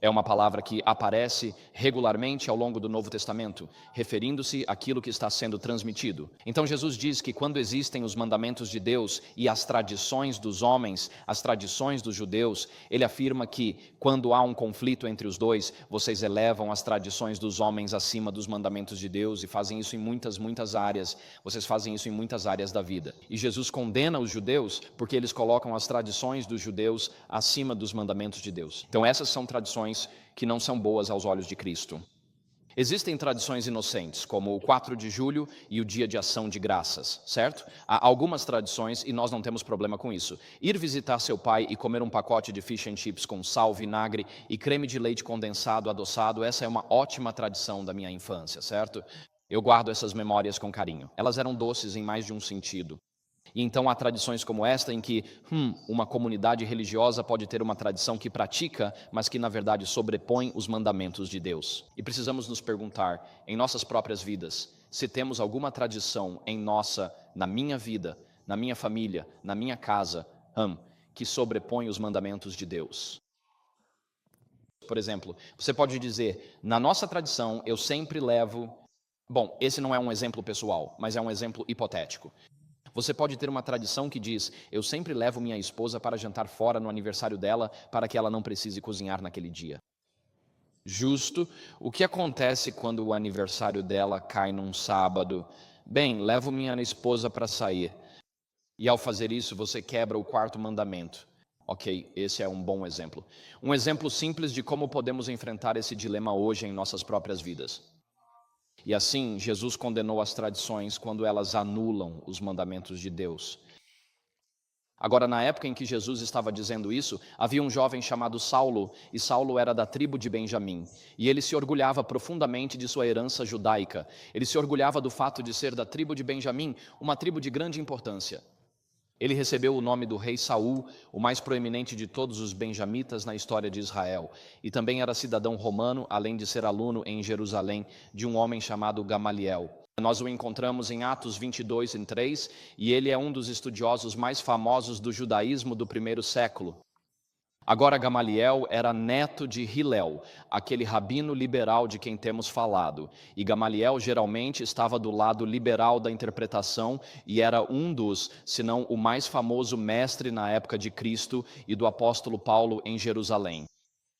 É uma palavra que aparece regularmente ao longo do Novo Testamento, referindo-se àquilo que está sendo transmitido. Então Jesus diz que quando existem os mandamentos de Deus e as tradições dos homens, as tradições dos judeus, ele afirma que quando há um conflito entre os dois, vocês elevam as tradições dos homens acima dos mandamentos de Deus e fazem isso em muitas áreas. Vocês fazem isso em muitas áreas da vida. E Jesus condena os judeus porque eles colocam as tradições dos judeus acima dos mandamentos de Deus. Então essas são tradições que não são boas aos olhos de Cristo. Existem tradições inocentes, como o 4 de julho e o dia de ação de graças, certo? Há algumas tradições e nós não temos problema com isso. Ir visitar seu pai e comer um pacote de fish and chips com sal, vinagre e creme de leite condensado adoçado, essa é uma ótima tradição da minha infância, certo? Eu guardo essas memórias com carinho. Elas eram doces em mais de um sentido. E então há tradições como esta em que uma comunidade religiosa pode ter uma tradição que pratica, mas que na verdade sobrepõe os mandamentos de Deus. E precisamos nos perguntar, em nossas próprias vidas, se temos alguma tradição na minha vida, na minha família, na minha casa, que sobrepõe os mandamentos de Deus. Por exemplo, você pode dizer: na nossa tradição eu sempre levo... Bom, esse não é um exemplo pessoal, mas é um exemplo hipotético. Você pode ter uma tradição que diz: eu sempre levo minha esposa para jantar fora no aniversário dela para que ela não precise cozinhar naquele dia. Justo. O que acontece quando o aniversário dela cai num sábado? Bem, levo minha esposa para sair. E ao fazer isso, você quebra o 4º mandamento. Ok, esse é um bom exemplo. Um exemplo simples de como podemos enfrentar esse dilema hoje em nossas próprias vidas. E assim, Jesus condenou as tradições quando elas anulam os mandamentos de Deus. Agora, na época em que Jesus estava dizendo isso, havia um jovem chamado Saulo, e Saulo era da tribo de Benjamim. E ele se orgulhava profundamente de sua herança judaica. Ele se orgulhava do fato de ser da tribo de Benjamim, uma tribo de grande importância. Ele recebeu o nome do rei Saul, o mais proeminente de todos os benjamitas na história de Israel. E também era cidadão romano, além de ser aluno em Jerusalém de um homem chamado Gamaliel. Nós o encontramos em Atos 22, 3, e ele é um dos estudiosos mais famosos do judaísmo do 1º século. Agora, Gamaliel era neto de Hillel, aquele rabino liberal de quem temos falado. E Gamaliel geralmente estava do lado liberal da interpretação e era um dos, se não o mais famoso mestre na época de Cristo e do apóstolo Paulo em Jerusalém.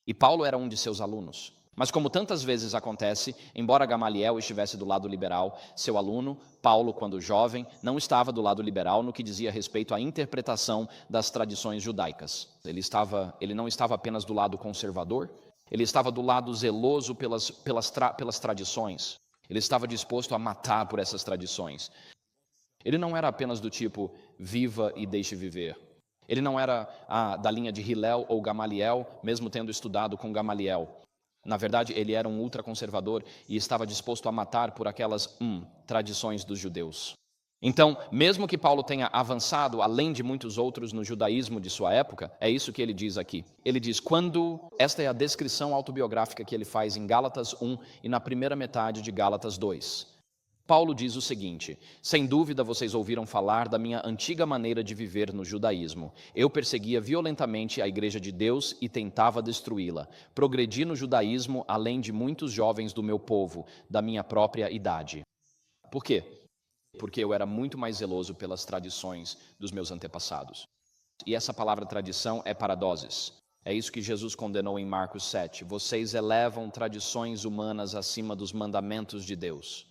E Paulo era um de seus alunos. Mas como tantas vezes acontece, embora Gamaliel estivesse do lado liberal, seu aluno, Paulo, quando jovem, não estava do lado liberal no que dizia respeito à interpretação das tradições judaicas. Ele não estava apenas do lado conservador, ele estava do lado zeloso pelas tradições. Ele estava disposto a matar por essas tradições. Ele não era apenas do tipo, viva e deixe viver. Ele não era da linha de Hillel ou Gamaliel, mesmo tendo estudado com Gamaliel. Na verdade, ele era um ultraconservador e estava disposto a matar por aquelas tradições dos judeus. Então, mesmo que Paulo tenha avançado além de muitos outros no judaísmo de sua época, é isso que ele diz aqui. Ele diz, esta é a descrição autobiográfica que ele faz em Gálatas 1 e na primeira metade de Gálatas 2. Paulo diz o seguinte: sem dúvida vocês ouviram falar da minha antiga maneira de viver no judaísmo. Eu perseguia violentamente a igreja de Deus e tentava destruí-la. Progredi no judaísmo além de muitos jovens do meu povo, da minha própria idade. Por quê? Porque eu era muito mais zeloso pelas tradições dos meus antepassados. E essa palavra tradição é paradoses. É isso que Jesus condenou em Marcos 7. Vocês elevam tradições humanas acima dos mandamentos de Deus.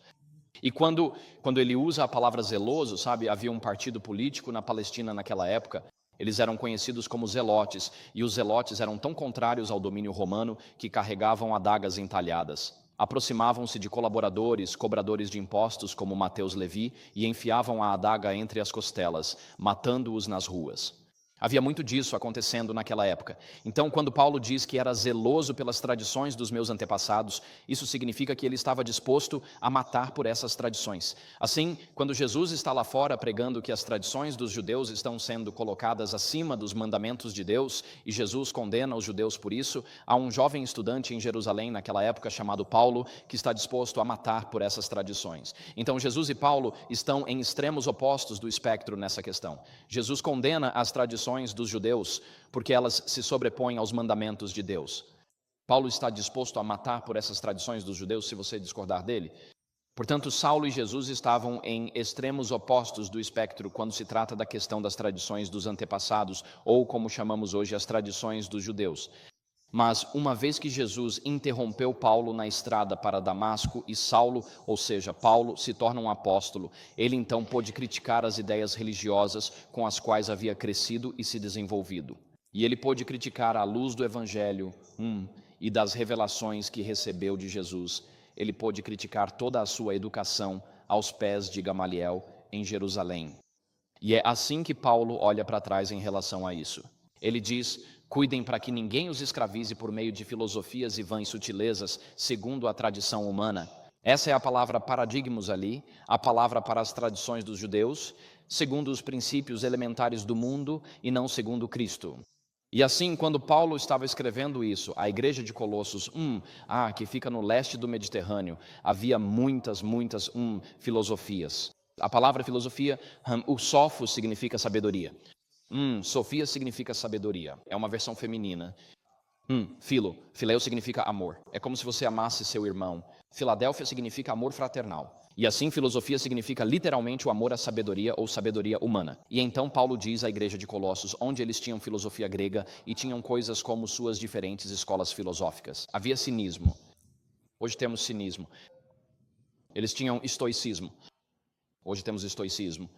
E quando ele usa a palavra zeloso, sabe, havia um partido político na Palestina naquela época, eles eram conhecidos como zelotes, e os zelotes eram tão contrários ao domínio romano que carregavam adagas entalhadas. Aproximavam-se de colaboradores, cobradores de impostos como Mateus Levi, e enfiavam a adaga entre as costelas, matando-os nas ruas. Havia muito disso acontecendo naquela época. Então, quando Paulo diz que era zeloso pelas tradições dos meus antepassados, isso significa que ele estava disposto a matar por essas tradições. Assim, quando Jesus está lá fora pregando que as tradições dos judeus estão sendo colocadas acima dos mandamentos de Deus, e Jesus condena os judeus por isso, há um jovem estudante em Jerusalém naquela época chamado Paulo, que está disposto a matar por essas tradições. Então, Jesus e Paulo estão em extremos opostos do espectro nessa questão. Jesus condena as tradições dos judeus, porque elas se sobrepõem aos mandamentos de Deus. Paulo está disposto a matar por essas tradições dos judeus, se você discordar dele. Portanto, Saulo e Jesus estavam em extremos opostos do espectro quando se trata da questão das tradições dos antepassados, ou como chamamos hoje, as tradições dos judeus. Mas uma vez que Jesus interrompeu Paulo na estrada para Damasco e Saulo, ou seja, Paulo, se torna um apóstolo, ele então pôde criticar as ideias religiosas com as quais havia crescido e se desenvolvido. E ele pôde criticar à luz do Evangelho e das revelações que recebeu de Jesus. Ele pôde criticar toda a sua educação aos pés de Gamaliel em Jerusalém. E é assim que Paulo olha para trás em relação a isso. Ele diz: cuidem para que ninguém os escravize por meio de filosofias e vãs sutilezas, segundo a tradição humana. Essa é a palavra paradigmos ali, a palavra para as tradições dos judeus, segundo os princípios elementares do mundo e não segundo Cristo. E assim, quando Paulo estava escrevendo isso, a igreja de Colossos, que fica no leste do Mediterrâneo, havia muitas filosofias. A palavra filosofia, o sofos significa sabedoria. Sofia significa sabedoria, é uma versão feminina. Fileu significa amor, é como se você amasse seu irmão. Filadélfia significa amor fraternal. E assim, filosofia significa literalmente o amor à sabedoria ou sabedoria humana. E então Paulo diz à igreja de Colossos, onde eles tinham filosofia grega e tinham coisas como suas diferentes escolas filosóficas. Havia cinismo. Hoje temos cinismo. Eles tinham estoicismo. Hoje temos estoicismo.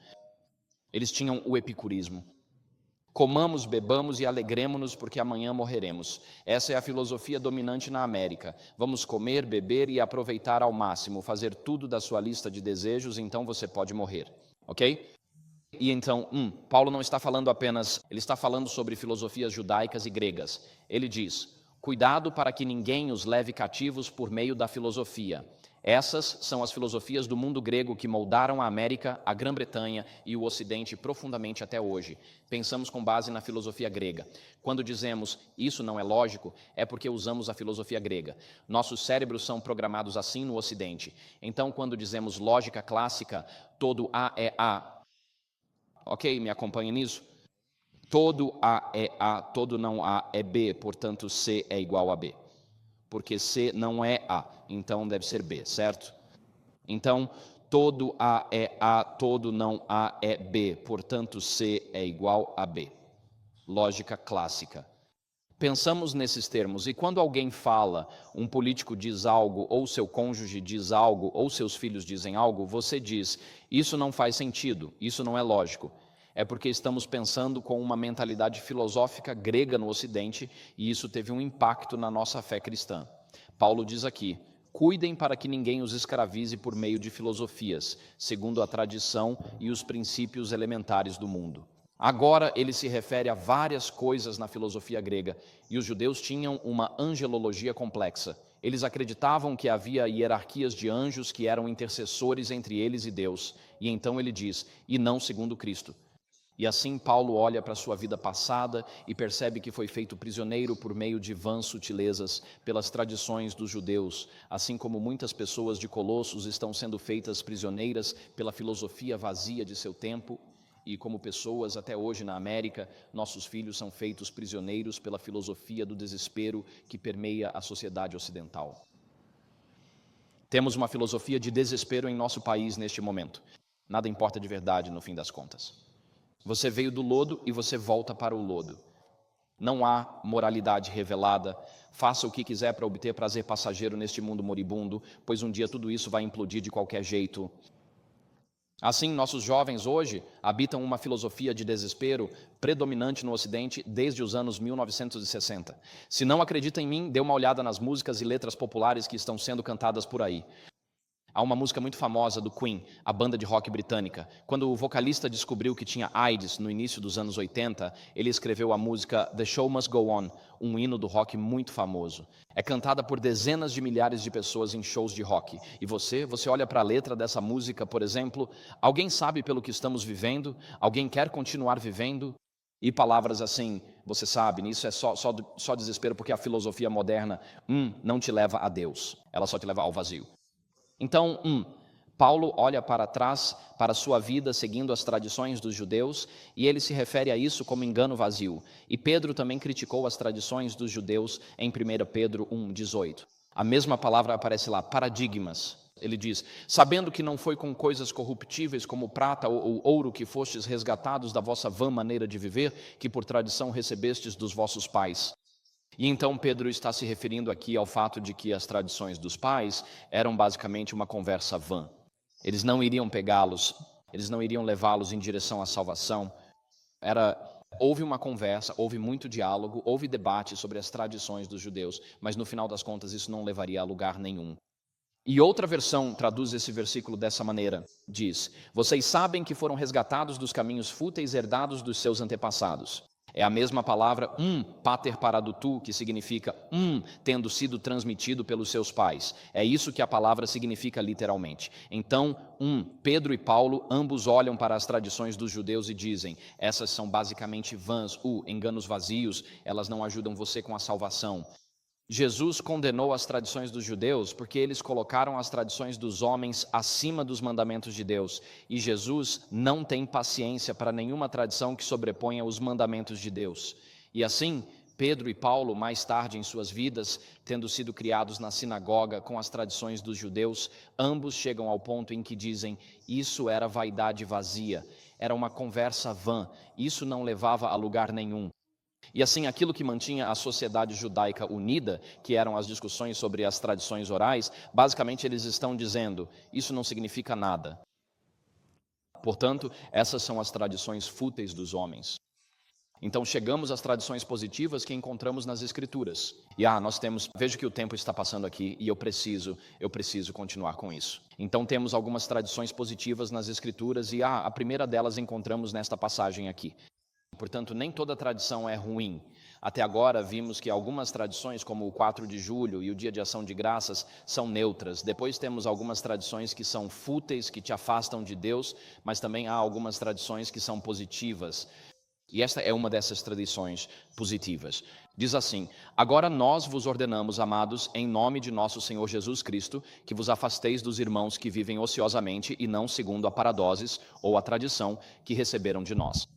Eles tinham o epicurismo. Comamos, bebamos e alegremo-nos porque amanhã morreremos. Essa é a filosofia dominante na América. Vamos comer, beber e aproveitar ao máximo, fazer tudo da sua lista de desejos, então você pode morrer. Ok? E então, Paulo não está falando apenas, ele está falando sobre filosofias judaicas e gregas. Ele diz: cuidado para que ninguém os leve cativos por meio da filosofia. Essas são as filosofias do mundo grego que moldaram a América, a Grã-Bretanha e o Ocidente profundamente até hoje. Pensamos com base na filosofia grega. Quando dizemos isso não é lógico, é porque usamos a filosofia grega. Nossos cérebros são programados assim no Ocidente. Então, quando dizemos lógica clássica, todo A é A. Ok, me acompanhe nisso? Todo A é A, todo não A é B, portanto C é igual a B. Porque C não é A, então deve ser B, certo? Então, todo A é A, todo não A é B, portanto C é igual a B. Lógica clássica. Pensamos nesses termos, e quando alguém fala, um político diz algo, ou seu cônjuge diz algo, ou seus filhos dizem algo, você diz: isso não faz sentido, isso não é lógico. É porque estamos pensando com uma mentalidade filosófica grega no Ocidente e isso teve um impacto na nossa fé cristã. Paulo diz aqui: cuidem para que ninguém os escravize por meio de filosofias, segundo a tradição e os princípios elementares do mundo. Agora ele se refere a várias coisas na filosofia grega e os judeus tinham uma angelologia complexa. Eles acreditavam que havia hierarquias de anjos que eram intercessores entre eles e Deus. E então ele diz: e não segundo Cristo. E assim Paulo olha para a sua vida passada e percebe que foi feito prisioneiro por meio de vãs sutilezas pelas tradições dos judeus, assim como muitas pessoas de Colossos estão sendo feitas prisioneiras pela filosofia vazia de seu tempo, e como pessoas até hoje na América, nossos filhos são feitos prisioneiros pela filosofia do desespero que permeia a sociedade ocidental. Temos uma filosofia de desespero em nosso país neste momento. Nada importa de verdade no fim das contas. Você veio do lodo e você volta para o lodo. Não há moralidade revelada. Faça o que quiser para obter prazer passageiro neste mundo moribundo, pois um dia tudo isso vai implodir de qualquer jeito. Assim, nossos jovens hoje habitam uma filosofia de desespero predominante no Ocidente desde os anos 1960. Se não acredita em mim, dê uma olhada nas músicas e letras populares que estão sendo cantadas por aí. Há uma música muito famosa do Queen, a banda de rock britânica. Quando o vocalista descobriu que tinha AIDS no início dos anos 80, ele escreveu a música The Show Must Go On, um hino do rock muito famoso. É cantada por dezenas de milhares de pessoas em shows de rock. E você olha para a letra dessa música, por exemplo, alguém sabe pelo que estamos vivendo? Alguém quer continuar vivendo? E palavras assim, você sabe, nisso é só desespero, porque a filosofia moderna não te leva a Deus, ela só te leva ao vazio. Então, Paulo olha para trás, para a sua vida, seguindo as tradições dos judeus, e ele se refere a isso como engano vazio. E Pedro também criticou as tradições dos judeus em 1 Pedro 1,18. A mesma palavra aparece lá, paradigmas. Ele diz, sabendo que não foi com coisas corruptíveis como prata ou ouro que fostes resgatados da vossa vã maneira de viver, que por tradição recebestes dos vossos pais. E então Pedro está se referindo aqui ao fato de que as tradições dos pais eram basicamente uma conversa vã. Eles não iriam pegá-los, eles não iriam levá-los em direção à salvação. Houve uma conversa, houve muito diálogo, houve debate sobre as tradições dos judeus, mas no final das contas isso não levaria a lugar nenhum. E outra versão traduz esse versículo dessa maneira, diz, vocês sabem que foram resgatados dos caminhos fúteis herdados dos seus antepassados. É a mesma palavra, pater paradutu, que significa tendo sido transmitido pelos seus pais. É isso que a palavra significa literalmente. Então, Pedro e Paulo, ambos olham para as tradições dos judeus e dizem, essas são basicamente vãs, enganos vazios, elas não ajudam você com a salvação. Jesus condenou as tradições dos judeus porque eles colocaram as tradições dos homens acima dos mandamentos de Deus. E Jesus não tem paciência para nenhuma tradição que sobreponha os mandamentos de Deus. E assim, Pedro e Paulo, mais tarde em suas vidas, tendo sido criados na sinagoga com as tradições dos judeus, ambos chegam ao ponto em que dizem, isso era vaidade vazia, era uma conversa vã, isso não levava a lugar nenhum. E assim, aquilo que mantinha a sociedade judaica unida, que eram as discussões sobre as tradições orais, basicamente eles estão dizendo, isso não significa nada. Portanto, essas são as tradições fúteis dos homens. Então chegamos às tradições positivas que encontramos nas Escrituras. E vejo que o tempo está passando aqui e eu preciso continuar com isso. Então temos algumas tradições positivas nas Escrituras e a primeira delas encontramos nesta passagem aqui. Portanto, nem toda tradição é ruim. Até agora vimos que algumas tradições, como o 4 de julho e o Dia de Ação de Graças, são neutras. Depois temos algumas tradições que são fúteis, que te afastam de Deus, mas também há algumas tradições que são positivas. E esta é uma dessas tradições positivas. Diz assim, agora nós vos ordenamos, amados, em nome de nosso Senhor Jesus Cristo, que vos afasteis dos irmãos que vivem ociosamente e não segundo a paradoses ou a tradição que receberam de nós.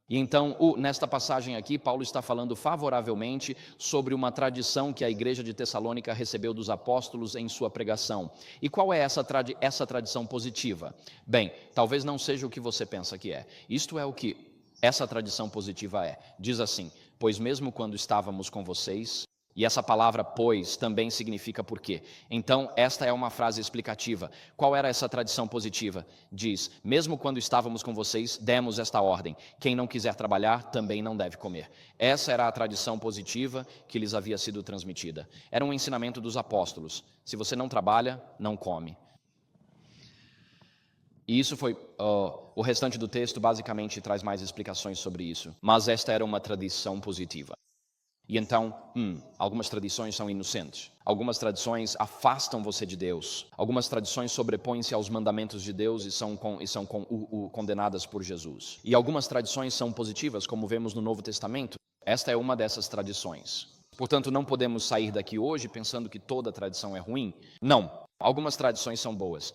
E então, nesta passagem aqui, Paulo está falando favoravelmente sobre uma tradição que a igreja de Tessalônica recebeu dos apóstolos em sua pregação. E qual é essa tradição positiva? Bem, talvez não seja o que você pensa que é. Isto é o que essa tradição positiva é. Diz assim, pois mesmo quando estávamos com vocês... E essa palavra pois também significa por quê. Então, esta é uma frase explicativa. Qual era essa tradição positiva? Diz, mesmo quando estávamos com vocês, demos esta ordem. Quem não quiser trabalhar, também não deve comer. Essa era a tradição positiva que lhes havia sido transmitida. Era um ensinamento dos apóstolos. Se você não trabalha, não come. E isso foi, o restante do texto basicamente traz mais explicações sobre isso. Mas esta era uma tradição positiva. E então, algumas tradições são inocentes. Algumas tradições afastam você de Deus. Algumas tradições sobrepõem-se aos mandamentos de Deus e são condenadas por Jesus. E algumas tradições são positivas, como vemos no Novo Testamento. Esta é uma dessas tradições. Portanto, não podemos sair daqui hoje pensando que toda tradição é ruim. Não. Algumas tradições são boas.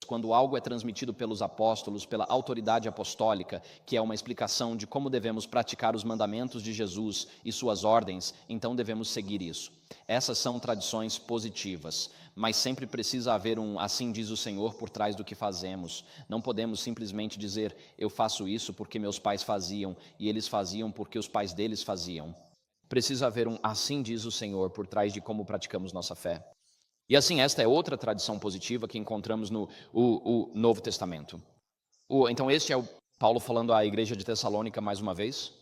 Quando algo é transmitido pelos apóstolos, pela autoridade apostólica, que é uma explicação de como devemos praticar os mandamentos de Jesus e suas ordens, então devemos seguir isso. Essas são tradições positivas, mas sempre precisa haver um assim diz o Senhor por trás do que fazemos. Não podemos simplesmente dizer, eu faço isso porque meus pais faziam, e eles faziam porque os pais deles faziam. Precisa haver um assim diz o Senhor por trás de como praticamos nossa fé. E assim, esta é outra tradição positiva que encontramos no Novo Testamento. Então, este é o Paulo falando à igreja de Tessalônica mais uma vez.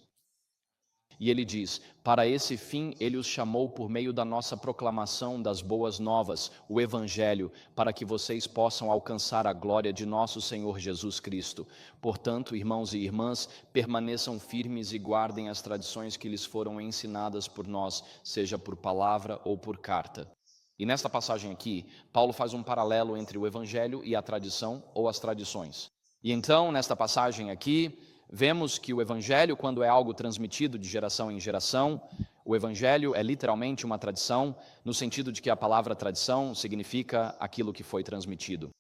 E ele diz, para esse fim ele os chamou por meio da nossa proclamação das boas novas, o Evangelho, para que vocês possam alcançar a glória de nosso Senhor Jesus Cristo. Portanto, irmãos e irmãs, permaneçam firmes e guardem as tradições que lhes foram ensinadas por nós, seja por palavra ou por carta. E nesta passagem aqui, Paulo faz um paralelo entre o Evangelho e a tradição ou as tradições. E então, nesta passagem aqui, vemos que o Evangelho, quando é algo transmitido de geração em geração, o Evangelho é literalmente uma tradição, no sentido de que a palavra tradição significa aquilo que foi transmitido.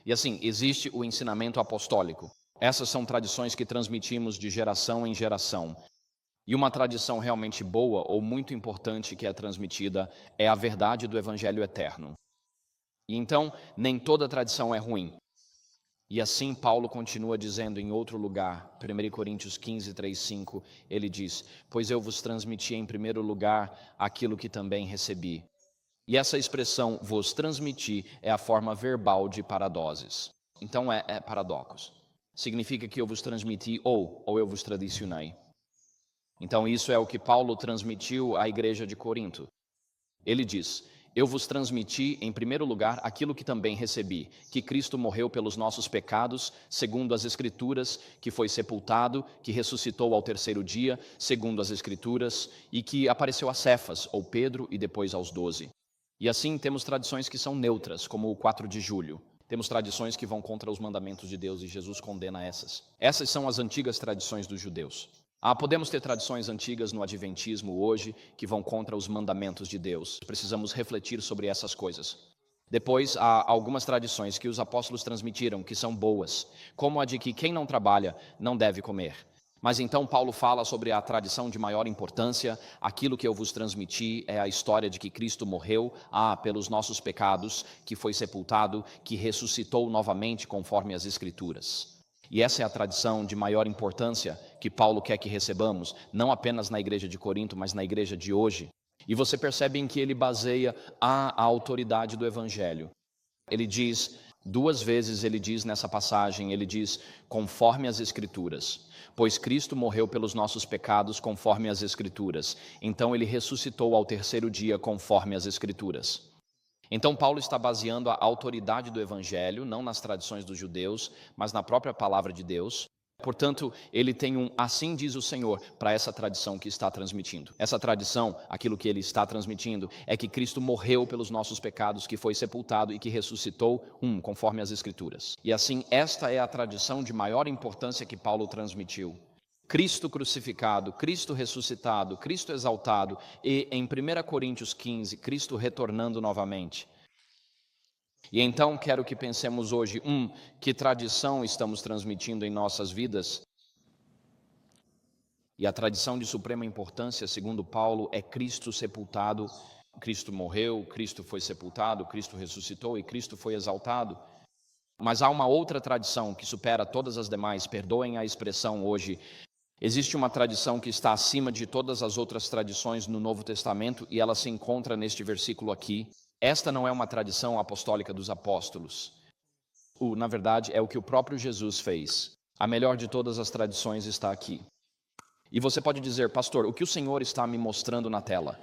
E assim, existe o ensinamento apostólico. Essas são tradições que transmitimos de geração em geração. E uma tradição realmente boa ou muito importante que é transmitida é a verdade do Evangelho eterno. E então, nem toda tradição é ruim. E assim Paulo continua dizendo em outro lugar, 1 Coríntios 15, 3, 5, ele diz, pois eu vos transmiti em primeiro lugar aquilo que também recebi. E essa expressão, vos transmiti, é a forma verbal de paradoses. Então é paradocos. Significa que eu vos transmiti ou eu vos tradicionei. Então isso é o que Paulo transmitiu à igreja de Corinto. Ele diz, eu vos transmiti em primeiro lugar aquilo que também recebi, que Cristo morreu pelos nossos pecados, segundo as Escrituras, que foi sepultado, que ressuscitou ao terceiro dia, segundo as Escrituras, e que apareceu a Cefas, ou Pedro, e depois aos 12. E assim temos tradições que são neutras, como o 4 de julho. Temos tradições que vão contra os mandamentos de Deus e Jesus condena essas. Essas são as antigas tradições dos judeus. Podemos ter tradições antigas no Adventismo hoje que vão contra os mandamentos de Deus. Precisamos refletir sobre essas coisas. Depois, há algumas tradições que os apóstolos transmitiram que são boas, como a de que quem não trabalha não deve comer. Mas então Paulo fala sobre a tradição de maior importância, aquilo que eu vos transmiti é a história de que Cristo morreu pelos nossos pecados, que foi sepultado, que ressuscitou novamente conforme as Escrituras. E essa é a tradição de maior importância que Paulo quer que recebamos, não apenas na igreja de Corinto, mas na igreja de hoje. E você percebe em que ele baseia a autoridade do Evangelho. Ele diz, 2 vezes ele diz nessa passagem, ele diz, conforme as Escrituras. Pois Cristo morreu pelos nossos pecados conforme as Escrituras. Então ele ressuscitou ao terceiro dia conforme as Escrituras. Então Paulo está baseando a autoridade do Evangelho, não nas tradições dos judeus, mas na própria palavra de Deus. Portanto, ele tem um assim diz o Senhor para essa tradição que está transmitindo. Essa tradição, aquilo que ele está transmitindo, é que Cristo morreu pelos nossos pecados, que foi sepultado e que ressuscitou, conforme as Escrituras. E assim, esta é a tradição de maior importância que Paulo transmitiu. Cristo crucificado, Cristo ressuscitado, Cristo exaltado e em 1 Coríntios 15, Cristo retornando novamente. E então quero que pensemos hoje, que tradição estamos transmitindo em nossas vidas? E a tradição de suprema importância, segundo Paulo, é Cristo sepultado, Cristo morreu, Cristo foi sepultado, Cristo ressuscitou e Cristo foi exaltado. Mas há uma outra tradição que supera todas as demais, perdoem a expressão hoje. Existe uma tradição que está acima de todas as outras tradições no Novo Testamento e ela se encontra neste versículo aqui. Esta não é uma tradição apostólica dos apóstolos. Na verdade, é o que o próprio Jesus fez. A melhor de todas as tradições está aqui. E você pode dizer, pastor, o que o Senhor está me mostrando na tela?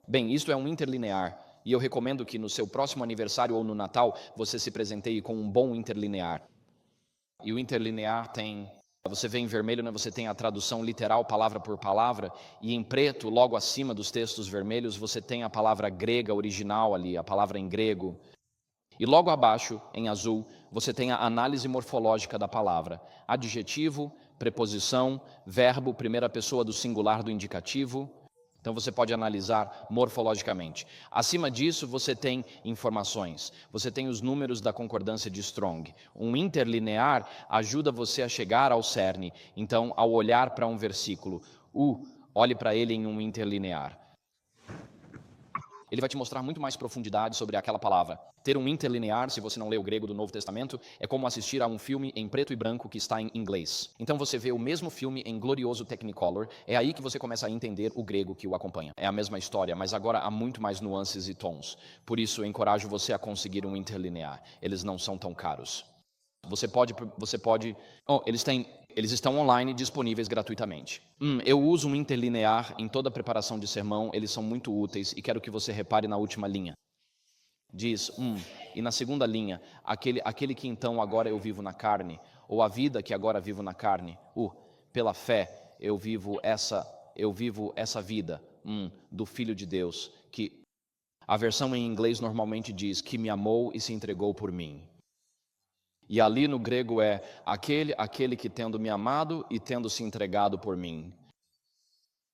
Bem, isto é um interlinear. E eu recomendo que no seu próximo aniversário ou no Natal, você se presenteie com um bom interlinear. E o interlinear tem Você vê em vermelho, né, você tem a tradução literal, palavra por palavra, e em preto, logo acima dos textos vermelhos, você tem a palavra grega original ali, a palavra em grego. E logo abaixo, em azul, você tem a análise morfológica da palavra. Adjetivo, preposição, verbo, primeira pessoa do singular do indicativo. Então você pode analisar morfologicamente. Acima disso, você tem informações. Você tem os números da concordância de Strong. Um interlinear ajuda você a chegar ao cerne. Então, ao olhar para um versículo, olhe para ele em um interlinear. Ele vai te mostrar muito mais profundidade sobre aquela palavra. Ter um interlinear, se você não lê o grego do Novo Testamento, é como assistir a um filme em preto e branco que está em inglês. Então você vê o mesmo filme em glorioso Technicolor, é aí que você começa a entender o grego que o acompanha. É a mesma história, mas agora há muito mais nuances e tons. Por isso, eu encorajo você a conseguir um interlinear. Eles não são tão caros. Eles estão online disponíveis gratuitamente. Eu uso um interlinear em toda a preparação de sermão, eles são muito úteis e quero que você repare na última linha. Diz, e na segunda linha, aquele que então agora eu vivo na carne, ou a vida que agora vivo na carne, pela fé eu vivo essa vida do Filho de Deus, que a versão em inglês normalmente diz que me amou e se entregou por mim. E ali no grego é aquele que tendo me amado e tendo se entregado por mim.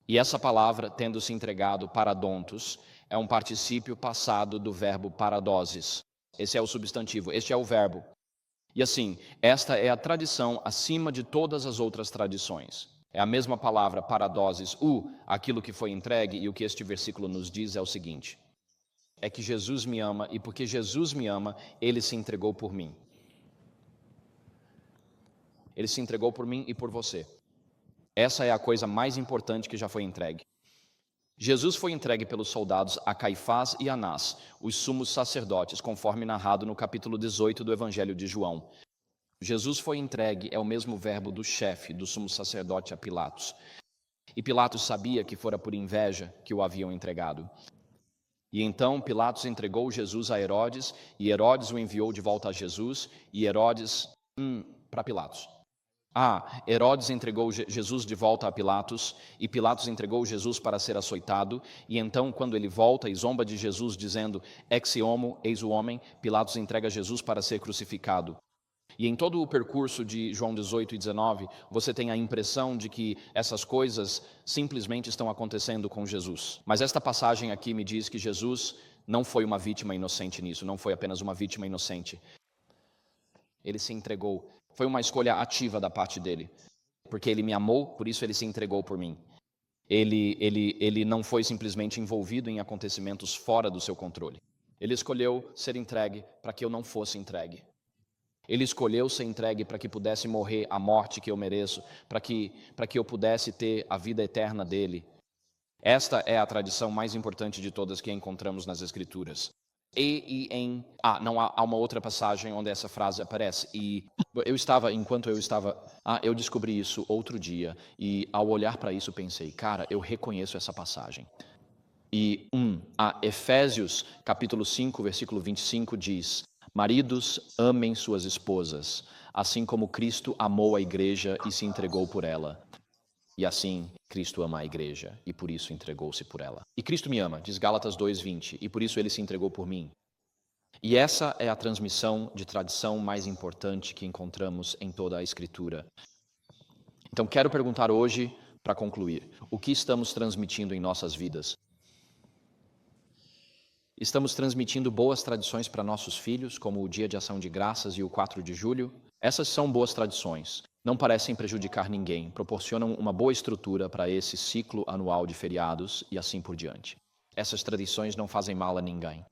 E essa palavra, tendo se entregado, paradontos, é um particípio passado do verbo paradoses. Esse é o substantivo, este é o verbo. E assim, esta é a tradição acima de todas as outras tradições. É a mesma palavra, paradoses, aquilo que foi entregue, e o que este versículo nos diz é o seguinte: é que Jesus me ama, e porque Jesus me ama, ele se entregou por mim. Ele se entregou por mim e por você. Essa é a coisa mais importante que já foi entregue. Jesus foi entregue pelos soldados a Caifás e Anás, os sumos sacerdotes, conforme narrado no capítulo 18 do Evangelho de João. Jesus foi entregue é o mesmo verbo do chefe, do sumo sacerdote a Pilatos. E Pilatos sabia que fora por inveja que o haviam entregado. E então Pilatos entregou Jesus a Herodes, e Herodes o enviou de volta a Jesus, e Herodes para Pilatos. Herodes entregou Jesus de volta a Pilatos, e Pilatos entregou Jesus para ser açoitado, e então, quando ele volta e zomba de Jesus, dizendo, ex homo, eis o homem, Pilatos entrega Jesus para ser crucificado. E em todo o percurso de João 18 e 19, você tem a impressão de que essas coisas simplesmente estão acontecendo com Jesus. Mas esta passagem aqui me diz que Jesus não foi uma vítima inocente nisso, não foi apenas uma vítima inocente. Ele se entregou. Foi uma escolha ativa da parte dele, porque ele me amou, por isso ele se entregou por mim. Ele não foi simplesmente envolvido em acontecimentos fora do seu controle. Ele escolheu ser entregue para que eu não fosse entregue. Ele escolheu ser entregue para que pudesse morrer a morte que eu mereço, para que eu pudesse ter a vida eterna dele. Esta é a tradição mais importante de todas que encontramos nas Escrituras. Há uma outra passagem onde essa frase aparece. E eu descobri isso outro dia. E ao olhar para isso pensei, cara, eu reconheço essa passagem. E Efésios capítulo 5, versículo 25 diz, maridos, amem suas esposas, assim como Cristo amou a igreja e se entregou por ela. E assim, Cristo ama a igreja, e por isso entregou-se por ela. E Cristo me ama, diz Gálatas 2:20, e por isso ele se entregou por mim. E essa é a transmissão de tradição mais importante que encontramos em toda a Escritura. Então, quero perguntar hoje, para concluir, o que estamos transmitindo em nossas vidas? Estamos transmitindo boas tradições para nossos filhos, como o Dia de Ação de Graças e o 4 de julho? Essas são boas tradições. Não parecem prejudicar ninguém, proporcionam uma boa estrutura para esse ciclo anual de feriados e assim por diante. Essas tradições não fazem mal a ninguém.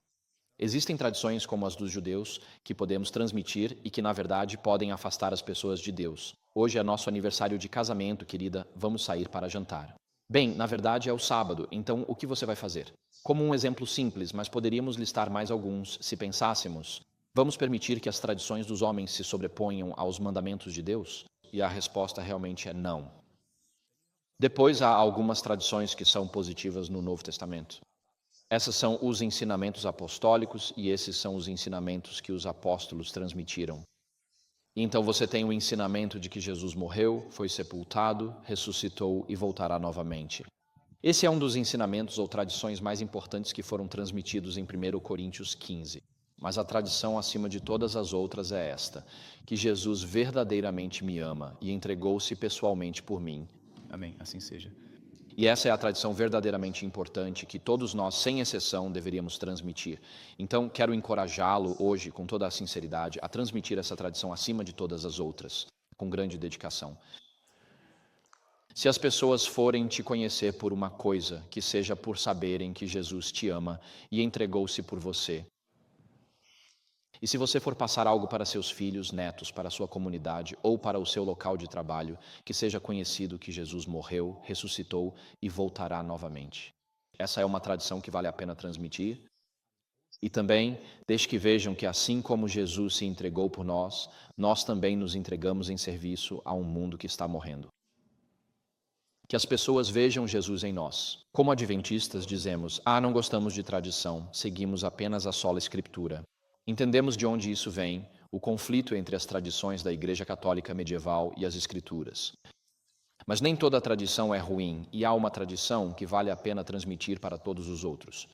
Existem tradições como as dos judeus que podemos transmitir e que, na verdade, podem afastar as pessoas de Deus. Hoje é nosso aniversário de casamento, querida, vamos sair para jantar. Bem, na verdade é o sábado, então o que você vai fazer? Como um exemplo simples, mas poderíamos listar mais alguns se pensássemos. Vamos permitir que as tradições dos homens se sobreponham aos mandamentos de Deus? E a resposta realmente é não. Depois há algumas tradições que são positivas no Novo Testamento. Essas são os ensinamentos apostólicos e esses são os ensinamentos que os apóstolos transmitiram. Então você tem o ensinamento de que Jesus morreu, foi sepultado, ressuscitou e voltará novamente. Esse é um dos ensinamentos ou tradições mais importantes que foram transmitidos em 1 Coríntios 15. Mas a tradição acima de todas as outras é esta, que Jesus verdadeiramente me ama e entregou-se pessoalmente por mim. Amém. Assim seja. E essa é a tradição verdadeiramente importante que todos nós, sem exceção, deveríamos transmitir. Então, quero encorajá-lo hoje, com toda a sinceridade, a transmitir essa tradição acima de todas as outras, com grande dedicação. Se as pessoas forem te conhecer por uma coisa, que seja por saberem que Jesus te ama e entregou-se por você. E se você for passar algo para seus filhos, netos, para a sua comunidade ou para o seu local de trabalho, que seja conhecido que Jesus morreu, ressuscitou e voltará novamente. Essa é uma tradição que vale a pena transmitir. E também, desde que vejam que assim como Jesus se entregou por nós, nós também nos entregamos em serviço a um mundo que está morrendo. Que as pessoas vejam Jesus em nós. Como adventistas dizemos, não gostamos de tradição, seguimos apenas a sola Escritura. Entendemos de onde isso vem, o conflito entre as tradições da Igreja Católica medieval e as Escrituras. Mas nem toda tradição é ruim, e há uma tradição que vale a pena transmitir para todos os outros.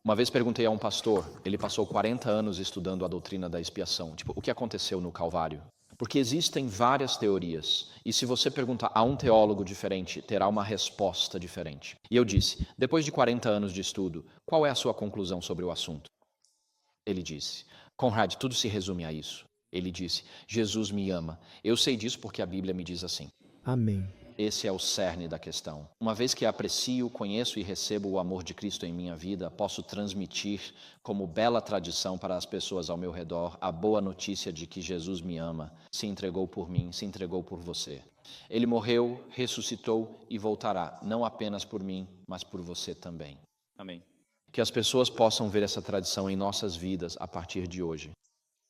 Uma vez perguntei a um pastor, ele passou 40 anos estudando a doutrina da expiação, o que aconteceu no Calvário? Porque existem várias teorias, e se você perguntar a um teólogo diferente, terá uma resposta diferente. E eu disse, depois de 40 anos de estudo, qual é a sua conclusão sobre o assunto? Ele disse, Conrad, tudo se resume a isso. Ele disse, Jesus me ama. Eu sei disso porque a Bíblia me diz assim. Amém. Esse é o cerne da questão. Uma vez que aprecio, conheço e recebo o amor de Cristo em minha vida, posso transmitir como bela tradição para as pessoas ao meu redor a boa notícia de que Jesus me ama, se entregou por mim, se entregou por você. Ele morreu, ressuscitou e voltará, não apenas por mim, mas por você também. Amém. Que as pessoas possam ver essa tradição em nossas vidas a partir de hoje.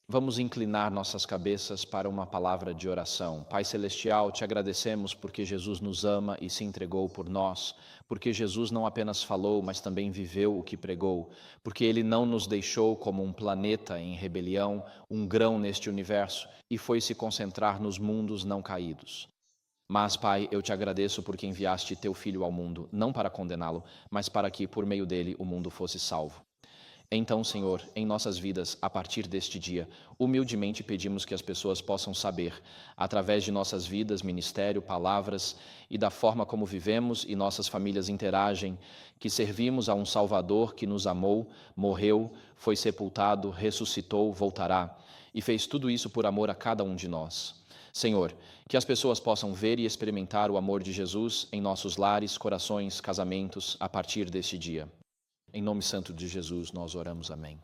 Vamos inclinar nossas cabeças para uma palavra de oração. Pai Celestial, te agradecemos porque Jesus nos ama e se entregou por nós, porque Jesus não apenas falou, mas também viveu o que pregou, porque Ele não nos deixou como um planeta em rebelião, um grão neste universo, e foi se concentrar nos mundos não caídos. Mas, Pai, eu te agradeço porque enviaste teu Filho ao mundo, não para condená-lo, mas para que, por meio dele, o mundo fosse salvo. Então, Senhor, em nossas vidas, a partir deste dia, humildemente pedimos que as pessoas possam saber, através de nossas vidas, ministério, palavras e da forma como vivemos e nossas famílias interagem, que servimos a um Salvador que nos amou, morreu, foi sepultado, ressuscitou, voltará, e fez tudo isso por amor a cada um de nós. Senhor, que as pessoas possam ver e experimentar o amor de Jesus em nossos lares, corações, casamentos, a partir deste dia. Em nome santo de Jesus, nós oramos. Amém.